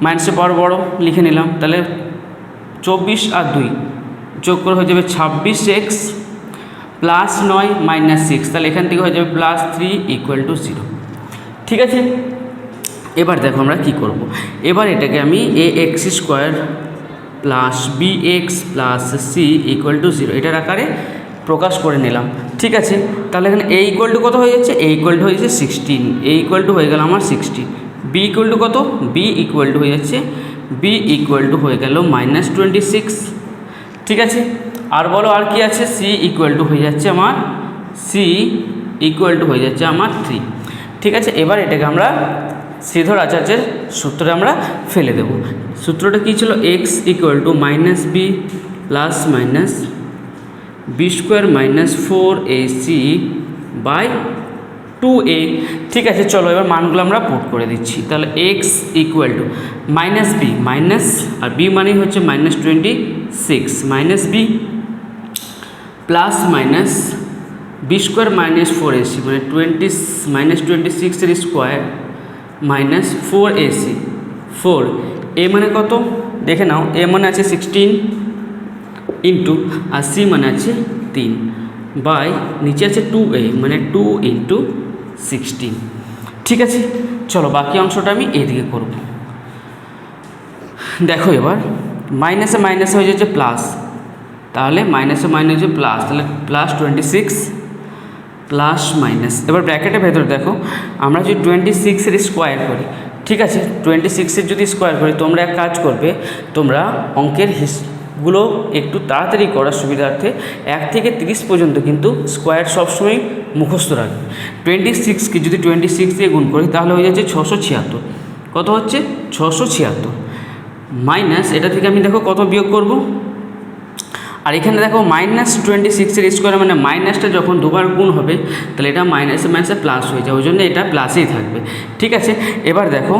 মাইনাসে বড় বড় লিখে নিলাম, তাহলে 24 আর 2 যোগ করে হয়ে যাবে 26x প্লাস 9 মাইনাস 6, তাহলে এখান থেকে হয়ে যাবে প্লাস 3 ইকুয়াল টু 0। ঠিক আছে, এবার দেখো আমরা কি করব, এবার এটাকে আমি A X square plus B X plus C equal to 0 এটার আকারে প্রকাশ করে নিলাম। ঠিক আছে, তাহলে এখানে এ ইকুয়াল টু কত হয়ে যাচ্ছে, এ ইকুয়াল টু হয়ে যাচ্ছে 16, এ ইকুয়াল টু হয়ে গেল আমার 60, বি ইকুয়াল টু কত, বি ইকুয়াল টু হয়ে যাচ্ছে, বি ইকুয়াল টু হয়ে গেল মাইনাস 26। ঠিক আছে, আর বলো আর কি আছে, সি ইকুয়াল টু হয়ে যাচ্ছে আমার, সি ইকুয়াল টু হয়ে যাচ্ছে আমার 3। ঠিক আছে, এবার এটাকে আমরা শ্রীধর আচার্যের সূত্রে আমরা ফেলে দেব। সূত্রটা কী ছিল, x equal to minus b plus minus b square minus 4ac by 2a। ঠিক আছে, চলো এবার মানগুলো আমরা পুট করে দিচ্ছি। তাহলে x equal to minus b, minus আর বি মানেই হচ্ছে minus 26 minus b plus minus b square minus 4ac মানে মাইনাস 26 স্কোয়ার মাইনাস 4ac, 4 এ মানে কত দেখে নাও, এ মানে আছে 16 ইন্টু আর সি মানে আছে 3 বাই নিচে আছে 2a মানে 2 ইন্টু 16। ঠিক আছে, চলো বাকি অংশটা আমি এদিকে করব। দেখো এবার মাইনাসে মাইনাসে হয়ে যাচ্ছে প্লাস, তাহলে মাইনাসে মাইনাসে প্লাস, তাহলে প্লাস 26 প্লাস মাইনাস, এবার ব্র্যাকেটের ভেতরে দেখো আমরা যদি 26-এর স্কোয়ার করি, ঠিক আছে 26-এর যদি স্কোয়ার করি, তোমরা এক কাজ করবে, তোমরা অঙ্কের গুলো একটু তাড়াতাড়ি করার সুবিধার্থে 1 থেকে 30 পর্যন্ত কিন্তু স্কোয়ার সবসময় মুখস্থ রাখবে। 26কে যদি 26 দিয়ে গুণ করি তাহলে হয়ে যাচ্ছে 676, কত হচ্ছে 676 মাইনাস এটা থেকে আমি দেখো কত বিয়োগ করব, আর এখানে দেখো মাইনাস 26-এর স্কোয়ার মানে মাইনাসটা যখন দুবার গুণ হবে তাহলে এটা মাইনাসে মাইনাসে প্লাস হয়ে যায়, ওই জন্য এটা প্লাসেই থাকবে। ঠিক আছে, এবার দেখো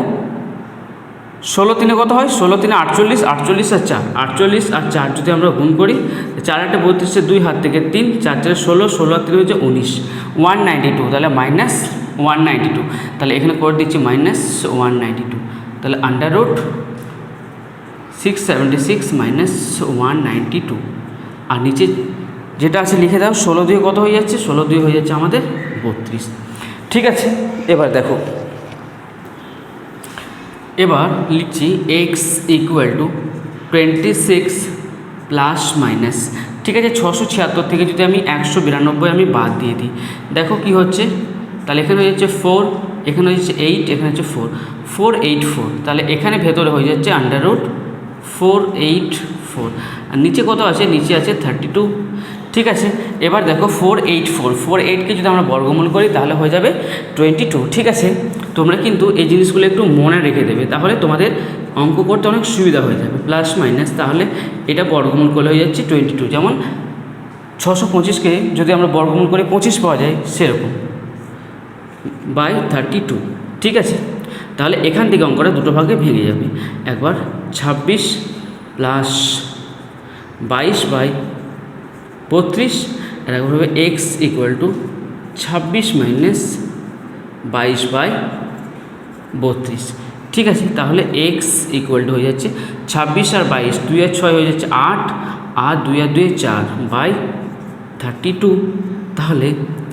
16 3 কত হয়, 16 3 48, 48 আর 4, 48 আর 4 যদি আমরা গুণ করি, 4 8 32, 2 হাত থেকে 3, 4 4 16, 16 আর 3 হচ্ছে 19, 192, তাহলে মাইনাস 192, তাহলে এখানে করে দিচ্ছি মাইনাস 192, তাহলে আন্ডার রুট 676 মাইনাস 192, আর নিচে যেটা আছে লিখে দাও, 16 2 কত হয়ে যাচ্ছে, 16 2 হয়ে যাচ্ছে আমাদের 32। ঠিক আছে, এবার দেখো এবার লিখছি x equal to 26 plus minus, ঠিক আছে 676 থেকে যদি আমি 192 আমি বাদ দিয়ে দিই, দেখো কি হচ্ছে, তাহলে এখানে হয়ে যাচ্ছে 4, এখানে হয়ে যাচ্ছে 8, এখানে হচ্ছে 4, 484, তাহলে এখানে ভেতরে হয়ে যাচ্ছে আন্ডার রুট 484, আর নিচে কত আছে, নিচে আছে 32। ঠিক আছে, এবার দেখো 484কে যদি আমরা বর্গমূল করি তাহলে হয়ে যাবে 22। ঠিক আছে, তোমরা কিন্তু এই জিনিসগুলো একটু মনে রেখে দেবে, তাহলে তোমাদের অঙ্ক করতে অনেক সুবিধা হয়ে যাবে। প্লাস মাইনাস, তাহলে এটা বর্গমূল করলে হয়ে যাচ্ছে 22, যেমন 625কে যদি আমরা বর্গমূল করে 25 পাওয়া যায় সেরকম বাই 32। ঠিক আছে, তাহলে এখান থেকে অঙ্কটা দুটো ভাগে ভেঙে যাবে, একবার 26 প্লাস 22 বাই 32, আর একবার হবে x equal to 26 minus 22 by 32। ঠিক আছে, তাহলে এক্স ইকুয়াল টু হয়ে যাচ্ছে 26 আর 22, 2 আর 6 হয়ে যাচ্ছে 8, আর 2 আর 2 4 বাই 32। তাহলে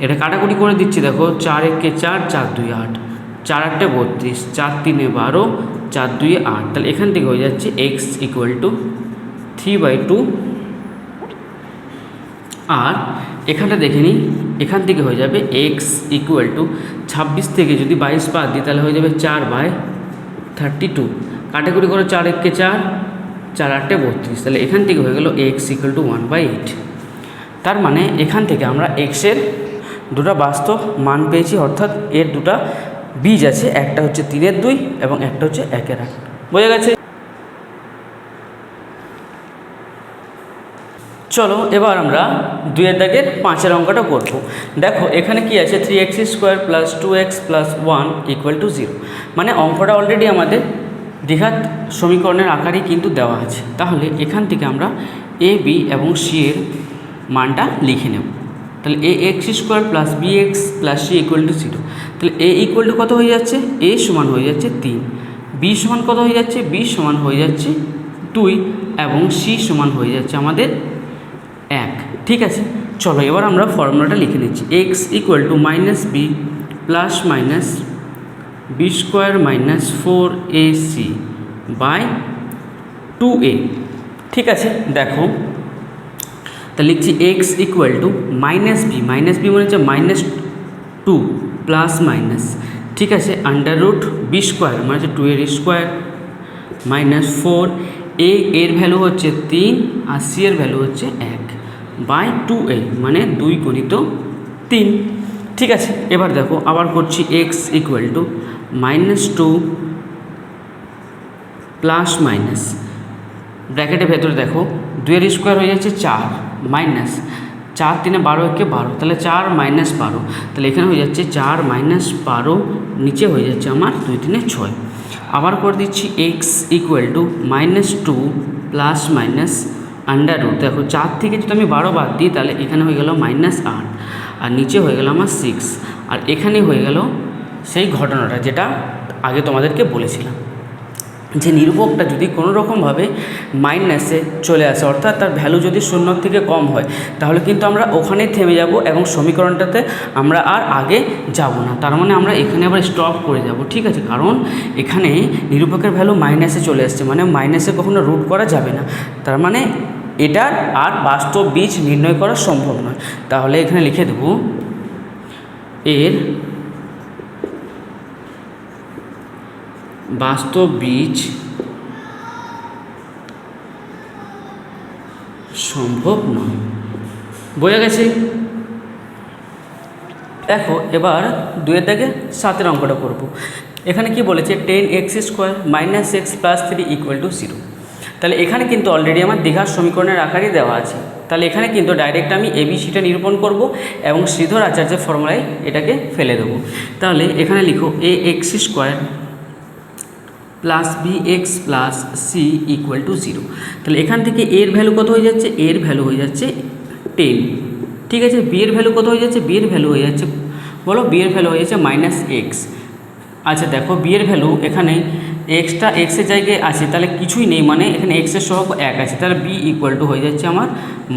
এটা কাটাকুটি করে দিচ্ছি, দেখো 4 1 4, 4 2 8, 4 8 32, 4 3 12, 4 2 8, তাহলে এখান থেকে হয়ে যাচ্ছে এক্স ইকুয়াল টু 3/2। আর এখানটা দেখে নিই, এখান থেকে হয়ে যাবে এক্স ইকুয়াল টু 26 থেকে যদি 22 বাদ দিই তাহলে হয়ে যাবে 4/32। কাটাকুটি করো, 4 1 4, 4 8 32, তাহলে এখান থেকে হয়ে গেল এক্স ইকুয়াল টু 1/8। তার মানে এখান থেকে আমরা এক্সের দুটো বাস্তব মান পেয়েছি, অর্থাৎ এর দুটো বীজ আছে, একটা হচ্ছে 3/2 এবং একটা হচ্ছে 1/8। বোঝা গেছে? চলো এবার আমরা 2 দাগের 5 অঙ্কটা করব। দেখো এখানে কি আছে, 3x² + 2x + 1 = 0। মানে অঙ্কটা অলরেডি আমাদের দ্বিঘাত সমীকরণের আকারেই কিন্তু দেওয়া আছে। তাহলে এখান থেকে আমরা a b এবং c এর মানটা লিখে নেব। তাহলে ax² + bx + c = 0। তাহলে a ইকুয়াল টু কত হয়ে যাচ্ছে, a সমান হয়ে যাচ্ছে 3, b সমান কত হয়ে যাচ্ছে, b সমান হয়ে যাচ্ছে 2 এবং c সমান হয়ে যাচ্ছে আমাদের 1। ঠিক আছে, চলো এবার আমরা ফর্মুলাটা লিখে নিচ্ছি। x equal to -b plus minus b² - 4ac by 2a। ঠিক আছে, দেখো তাহলে লিখছি x ইকুয়াল টু -b, মানে হচ্ছে -2 প্লাস মাইনাস, ঠিক আছে, √b² মানে হচ্ছে 2 এর স্কোয়ার -4, এর ভ্যালু হচ্ছে 3 আর c এর ভ্যালু হচ্ছে 1 বাই 2a মানে 2 গুণিত 3। ঠিক আছে, এবার দেখো আবার করছি x equal two -2 plus minus, ব্র্যাকেটের ভেতরে দেখো 2 এর স্কোয়ার হয়ে যাচ্ছে 4 মাইনাস 4 3 12 1 12, তাহলে 4 - 12, তাহলে এখানে হয়ে যাচ্ছে 4 - 12, নিচে হয়ে যাচ্ছে আমার 2 3 6। আবার করে দিচ্ছি x equal two -2 plus minus √, দেখো 4 থেকে যদি আমি 12 বাদ দিই তাহলে এখানে হয়ে গেল -8 আর নিচে হয়ে গেল আমার 6, আর এখানে হয়ে গেল সেই ঘটনাটা যেটা আগে তোমাদেরকে বলেছিলাম, যে নিরূপকটা যদি কোনো রকমভাবে মাইনাসে চলে আসে, অর্থাৎ তার ভ্যালু যদি 0 থেকে কম হয়, তাহলে কিন্তু আমরা ওখানেই থেমে যাব এবং সমীকরণটাতে আমরা আর আগে যাব না। তার মানে আমরা এখানে আবার স্টপ করে যাব। ঠিক আছে, কারণ এখানে নিরূপকের ভ্যালু মাইনাসে চলে আসছে, মানে মাইনাসে কখনো রুট করা যাবে না। তার মানে এটার আর বাস্তব বীজ নির্ণয় করা সম্ভব নয়। তাহলে এখানে লিখে দেব এর বাস্তব বীজ সম্ভব নয়। বোঝা গেছে? দেখো এবার 2 থেকে 7 অঙ্কটা করব। এখানে কি বলেছে, 10x² - x + 3 = 0। তাহলে এখানে কিন্তু অলরেডি আমার দ্বিঘাত সমীকরণের আকারই দেওয়া আছে। তাহলে এখানে কিন্তু ডাইরেক্ট আমি এবিসিটা নিরূপণ করব এবং শ্রীধর আচার্যের ফর্মুলায় এটাকে ফেলে দেবো। তাহলে এখানে লিখো ax² + bx + c = 0। তাহলে এখান থেকে এর ভ্যালু কত হয়ে যাচ্ছে, এর ভ্যালু হয়ে যাচ্ছে 10। ঠিক আছে, বি এর ভ্যালু কত হয়ে যাচ্ছে, বি এর ভ্যালু হয়ে যাচ্ছে, বলো বি এর ভ্যালু হয়ে যাচ্ছে -x। আচ্ছা দেখো বি এর ভ্যালু এখানে এক্সটা এক্সের জায়গায় আছে, তাহলে কিছুই নেই, মানে এখানে এক্সের সহগ 1 আছে, তাহলে বি ইকুয়াল টু হয়ে যাচ্ছে আমার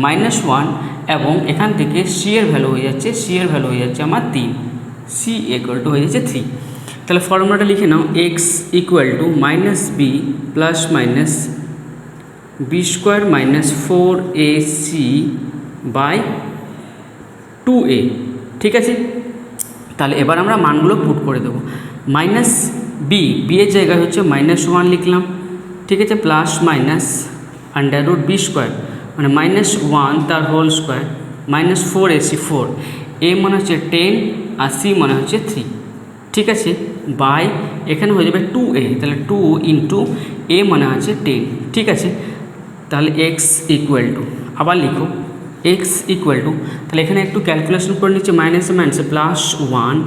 -1 এবং এখান থেকে সি এর ভ্যালু হয়ে যাচ্ছে, সি এর ভ্যালু হয়ে যাচ্ছে আমার 3, সি ইকুয়াল টু হয়ে যাচ্ছে 3। তাহলে ফর্মুলাটা লিখে নাও, X equal to -b plus minus b² - 4ac by 2a। ঠিক আছে, তাহলে এবার আমরা মানগুলো পুট করে দেবো। -b এর জায়গায় হচ্ছে -1 লিখলাম, ঠিক আছে, প্লাস মাইনাস √b² মানে -1 তার হোল স্কোয়ার -4ac 4, a মানে হচ্ছে 10 আর c মানে হচ্ছে 3। ঠিক আছে, বাই এখানে হয়ে যাবে 2a, তাহলে 2 ইন্টু a মানে আছে 10। ঠিক আছে, তাহলে x ইকুয়াল টু, আবার লিখো x ইকুয়াল টু, তাহলে এখানে একটু ক্যালকুলেশন করে নিচ্ছে, মাইনাসে মাইনাসে +1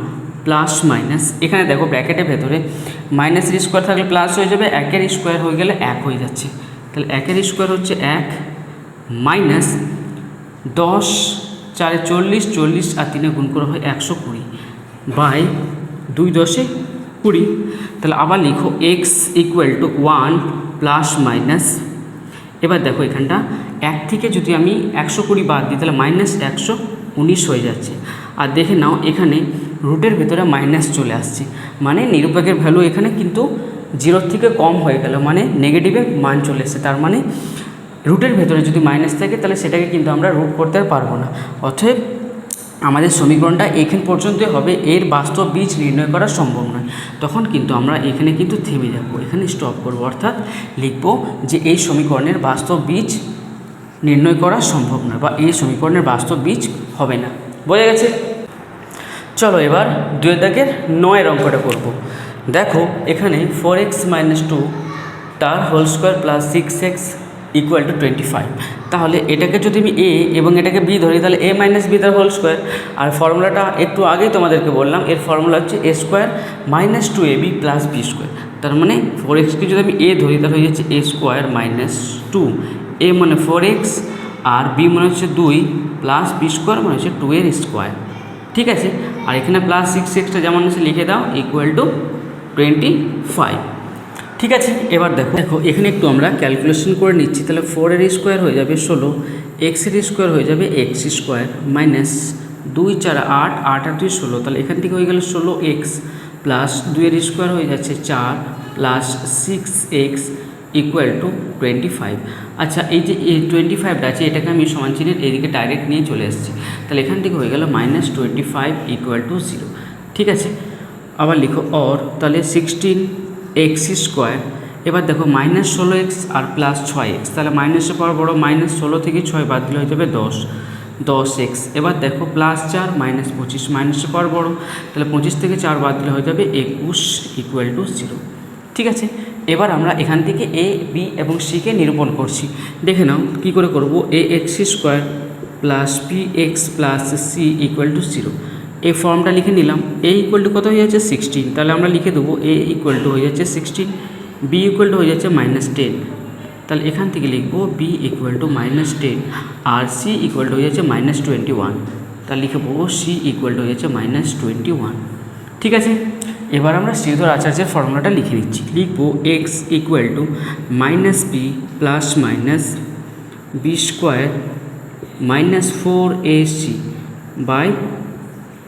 প্লাস মাইনাস, এখানে দেখো ব্র্যাকেটের ভেতরে মাইনাসের স্কোয়ার থাকলে প্লাস হয়ে যাবে, 1 এর স্কোয়ার হয়ে গেলে 1 হয়ে যাচ্ছে, তাহলে 1 এর স্কোয়ার হচ্ছে 1 মাইনাস 10 4 40, 40 আর 3 গুণ করা হয় 120 বাই 2 10 20। তাহলে আবার লিখো x equal two 1 plus minus, এবার দেখো এখানটা 1 থেকে যদি আমি 120 বাদ দিই তাহলে -119 হয়ে যাচ্ছে। আর দেখে নাও এখানে রুটের ভেতরে মাইনাস চলে আসছে, মানে নিরূপকের ভ্যালু এখানে কিন্তু জিরোর থেকে কম হয়ে গেল, মানে নেগেটিভে মান চলে এসেছে, তার মানে রুটের ভেতরে যদি মাইনাস থাকে তাহলে সেটাকে কিন্তু আমরা রুট করতে পারবো না। অতএব আমাদের সমীকরণটা এখান পর্যন্তই হবে, এর বাস্তব বীজ নির্ণয় করা সম্ভব নয়। তখন কিন্তু আমরা এখানে কিন্তু থেমে যাব, এখানে স্টপ করব, অর্থাৎ লিখব যে এই সমীকরণের বাস্তব বীজ নির্ণয় করা সম্ভব নয়, বা এই সমীকরণের বাস্তব বীজ হবে না। বোঝা গেছে? চলো এবার 2 দাগের 9 অঙ্কটা করব। দেখো এখানে 4x - 2 তার whole square plus 6x equal to 25। তাহলে এটাকে যদি আমি এ এবং এটাকে বি ধরি তাহলে a - b তার হোল স্কোয়ার। আর ফর্মুলাটা একটু আগেই তোমাদেরকে বললাম, এর ফর্মুলা হচ্ছে a square minus 2ab plus b square. তার মানে 4xকে যদি আমি a ধরি তাহলে হয়ে যাচ্ছে a স্কোয়ার মাইনাস 2, a মানে 4x আর b মানে হচ্ছে 2 প্লাস b স্কোয়ার মানে হচ্ছে 2 এর স্কোয়ার। ঠিক আছে, আর এখানে প্লাস 6xটা যেমন আছে লিখে দাও ইকুয়াল টু 25। ঠিক আছে, এবার দেখো এখানে একটু আমরা ক্যালকুলেশন করে নিচ্ছি। তাহলে 4 এর স্কোয়ার হয়ে যাবে 16, x এর স্কোয়ার হয়ে যাবে x স্কোয়ার মাইনাস 2 4 8, 8 আর 2 16। তাহলে এখান থেকে হয়ে গেল 16x প্লাস 2 এর স্কোয়ার হয়ে যাচ্ছে 4 প্লাস 6x ইকুয়াল টু 25। আচ্ছা, এই যে এই 25টা আছে এটাকে আমি সমান চিহ্নের এদিকে ডাইরেক্ট নিয়ে চলে এসেছি। তাহলে এখান থেকে হয়ে গেল -25 ইকুয়াল টু 0। ঠিক আছে, আবার লিখো অর, তাহলে 16x স্কোয়ার। এবার দেখো -16x আর প্লাস 6x, তাহলে মাইনাসের পাওয়ার বড়ো, -16 থেকে 6 বাদ দিলে হয়ে যাবে 10x। এবার দেখো প্লাস 4 -25, মাইনাসের পাওয়ার বড়ো, তাহলে 25 থেকে 4 বাদ দিলে হয়ে যাবে 21 ইকুয়াল টু 0। ঠিক আছে, এবার আমরা এখান থেকে a, b এবং c কে নিরূপণ করছি। দেখে নাও কী করে করব। ax square plus bx plus c equal to 0। এই ফর্মটা লিখে নিলাম। a ইকুয়াল টু কত হয়ে যাচ্ছে 16, তাহলে আমরা লিখে দেবো a ইকুয়াল টু হয়ে যাচ্ছে 16, b ইকুয়াল টু হয়ে যাচ্ছে -10। তাহলে এখান থেকে লিখবো b ইকুয়াল টু -10 আর c ইকুয়াল টু হয়ে যাচ্ছে -21। তাহলে লিখবো c ইকুয়াল টু হয়ে যাচ্ছে -21। ঠিক আছে, এবার আমরা শ্রীধর আচার্যের ফর্মুলাটা লিখে নিচ্ছি। লিখবো x equal to -b plus minus b square minus 4ac by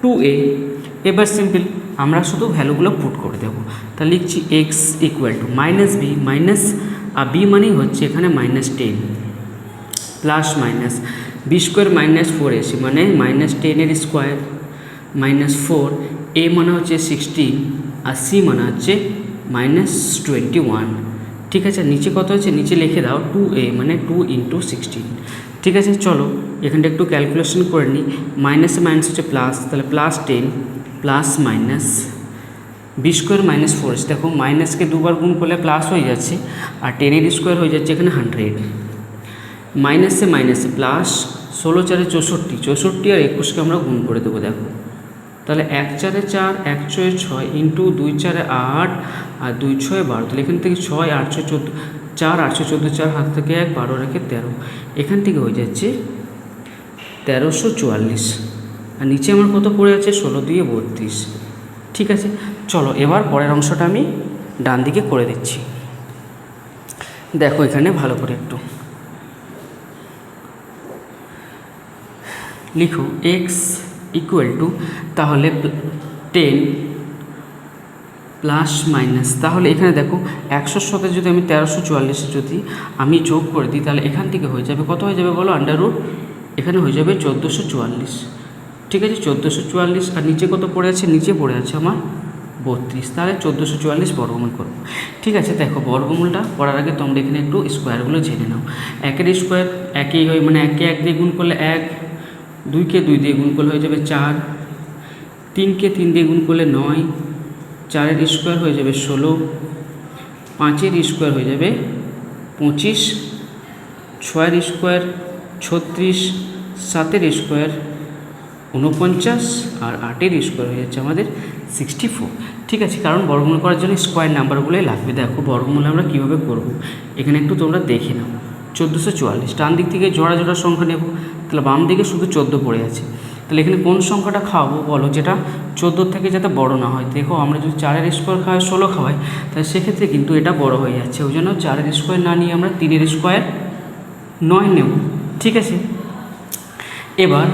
2a। এবার সিম্পল আমরা শুধু ভ্যালুগুলো পুট করে দেবো। তা লিখছি x equal to -b minus, আর b মানেই হচ্ছে এখানে -10 plus minus b square minus 4ac মানে -10 এর স্কোয়ার মাইনাস 4, a মানে হচ্ছে 16 আর c মানে হচ্ছে -21। ঠিক আছে, নিচে কত আছে নিচে লিখে দাও 2a মানে 2 × 16। ঠিক আছে, চলো এখানটা একটু ক্যালকুলেশন করে নিই। মাইনাসে মাইনাস হচ্ছে প্লাস, তাহলে +10 plus minus b square minus 4। দেখো মাইনাসকে দুবার গুণ করলে প্লাস হয়ে যাচ্ছে, আর 10 এর স্কোয়ার হয়ে যাচ্ছে এখানে 100। মাইনাসে মাইনাসে প্লাস 16 4 64, 64 আর 21কে আমরা গুণ করে দেবো। দেখো তাহলে 1 4 4, 1 6 6 ইন্টু 2 4 8 আর 2 6 12। তাহলে এখান থেকে 6 8 6 14, 4 8 14, 4 হাত থেকে 1 12 রেখে 13, এখান থেকে হয়ে যাচ্ছে 1344। আর নিচে আমার কত পড়ে আছে 16 2 32। ঠিক আছে, চলো এবার পরের অংশটা আমি ডান দিকে করে দিচ্ছি। দেখো এখানে ভালো করে একটু লিখো x ইকুয়াল টু, তাহলে 10 প্লাস মাইনাস, তাহলে এখানে দেখো 100 সাথে যদি আমি 1344 যদি আমি যোগ করে দিই তাহলে এখান থেকে হয়ে যাবে কত হয়ে যাবে বলো, আন্ডাররুট এখানে হয়ে যাবে 1444। ঠিক আছে, 1444 আর নিচে কত পড়ে আছে, নিচে পড়ে আছে আমার 32, তাহলে 1444 বর্গমূল করব। ঠিক আছে, দেখো বর্গমূলটা করার আগে তোমরা এখানে একটু স্কোয়ারগুলো জেনে নাও। 1 এর স্কোয়ার একই হয়, মানে 1 কে 1 দিয়ে গুণ করলে 1, 2 কে 2 দিয়ে গুণ করলে হয়ে যাবে 4, 3 কে 3 দিয়ে গুণ করলে 9, 4 এর স্কোয়ার হয়ে যাবে 16, 5 এর স্কোয়ার হয়ে যাবে 25, 6 এর স্কোয়ার 36, 7 এর স্কোয়ার 49 আর 8 এর স্কোয়ার হয়ে যাচ্ছে আমাদের 64। ঠিক আছে, কারণ বর্গমূল করার জন্য স্কোয়ার নাম্বারগুলোই লাগবে। দেখো বর্গমূল আমরা কীভাবে করব এখানে একটু তোমরা দেখে নাও। 1444 ডান দিক থেকে জোড়া জোড়া সংখ্যা নেব, তাহলে বাম দিকে শুধু 14 পড়ে আছে। তাহলে এখানে কোন সংখ্যাটা খাওয়াবো বলো, যেটা 14 থেকে যাতে বড় না হয়। দেখো আমরা যদি 4 এর স্কোয়ার খাওয়াই 16 খাওয়াই তাহলে সেক্ষেত্রে কিন্তু এটা বড় হয়ে যাচ্ছে, ওই জন্য 4 এর স্কোয়ার না নিয়ে আমরা 3 এর স্কোয়ার 9 নেব। ঠিক আছে, এবার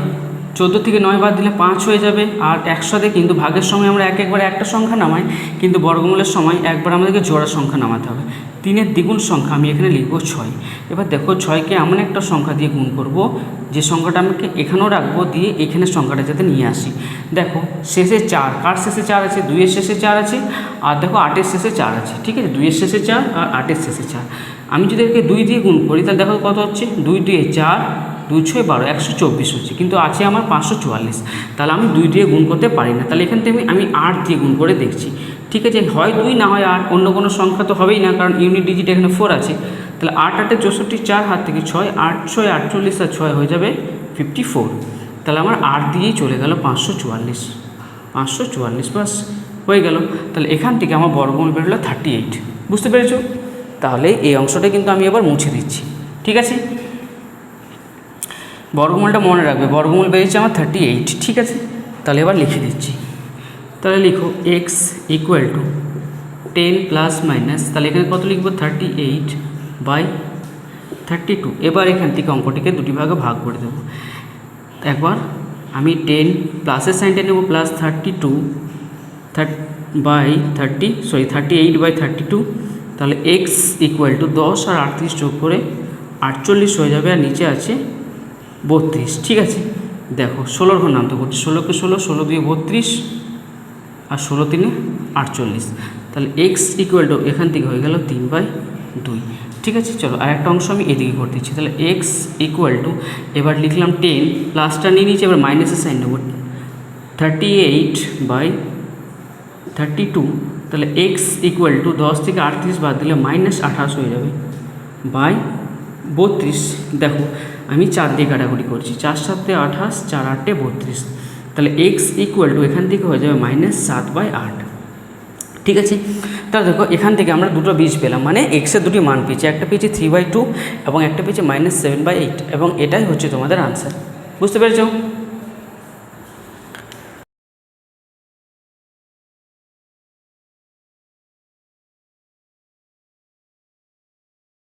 14 থেকে 9 বাদ দিলে 5 হয়ে যাবে। আর একসাথে কিন্তু ভাগের সময় আমরা একবারে একটা সংখ্যা নামাই, কিন্তু বর্গমূলের সময় একবার আমাদেরকে জোড়া সংখ্যা নামাতে হবে। 3-এর দ্বিগুণ সংখ্যা আমি এখানে লিখব 6। এবার দেখো 6কে এমন একটা সংখ্যা দিয়ে গুণ করব যে সংখ্যাটা আমাকে এখানেও রাখবো, দিয়ে এখানে সংখ্যাটা যাতে নিয়ে আসি। দেখো শেষে 4, কার শেষে 4 আছে? 2-এর শেষে 4 আছে, আর দেখো 8-এর শেষে 4 আছে। ঠিক আছে, 2-এর শেষে 4 আর 8-এর শেষে 4। আমি যদি একে 2 দিয়ে গুণ করি তাহলে দেখো কত হচ্ছে, 2 দিয়ে 4, 2 6 12, 124 হচ্ছে, কিন্তু আছে আমার 544। তাহলে আমি 2 দিয়ে গুণ করতে পারি না, তাহলে এখান থেকে আমি 8 দিয়ে গুণ করে দেখছি। ঠিক আছে, হয় 2 না হয় 8, অন্য কোনো সংখ্যা তো হবেই না, কারণ ইউনিট ডিজিট এখানে 4 আছে। তাহলে 8 8 64, 4 হাত থেকে 6, 8 6 48 আর 6 হয়ে যাবে 54। তাহলে আমার 8 দিয়েই চলে গেল 544 বাস হয়ে গেল। তাহলে এখান থেকে আমার বর্গমূল বেরোলো 38। বুঝতে পেরেছো? তাহলে এই অংশটা কিন্তু আমি এবার মুছে দিচ্ছি। ঠিক আছে, বর্গমূলটা মনে রাখবে, বর্গমূল বেরিয়েছে আমার 38। ঠিক আছে, তাহলে এবার লিখে দিচ্ছি। তাহলে লিখো x equal to 10 plus minus, তাহলে এখানে কত লিখবো, 38/32। এবার এখান থেকে অঙ্কটিকে দুটি ভাগে ভাগ করে দেবো। একবার আমি 10 প্লাসের সাইনটা নেব, প্লাস 38/32। তাহলে x ইকুয়াল টু 10 আর 38 যোগ করে 48 হয়ে যাবে, আর নিচে আছে 32। ঠিক আছে, দেখো 16 ঘর নামতে করছি, 16কে 16, 16 দিয়ে 32 আর 16 3 48। তাহলে x ইকুয়াল টু এখান থেকে হয়ে গেল 3/2। ঠিক আছে, চলো আর একটা অংশ আমি এদিকে করে দিচ্ছি। তাহলে x ইকুয়াল টু, এবার লিখলাম 10, প্লাসটা নিয়ে নিয়েছি, এবার মাইনাসের সাইন নেব, 38/32। তাহলে x ইকুয়াল টু 10 থেকে 38 বাদ দিলে -28 হয়ে যাবে, বাই 32। দেখো আমি 4 দিয়ে কাটাকুটি করছি, 4 7 28, 4 8 32। তাহলে x ইকুয়াল টু এখান থেকে হয়ে যাবে -7/8। ঠিক আছে, তাহলে দেখো এখান থেকে আমরা দুটো বীজ পেলাম, মানে এক্সের দুটি মান পেয়েছি, একটা পেয়েছি 3/2 এবং একটা পেয়েছি -7/8, এবং এটাই হচ্ছে তোমাদের আনসার। বুঝতে পেরেছো?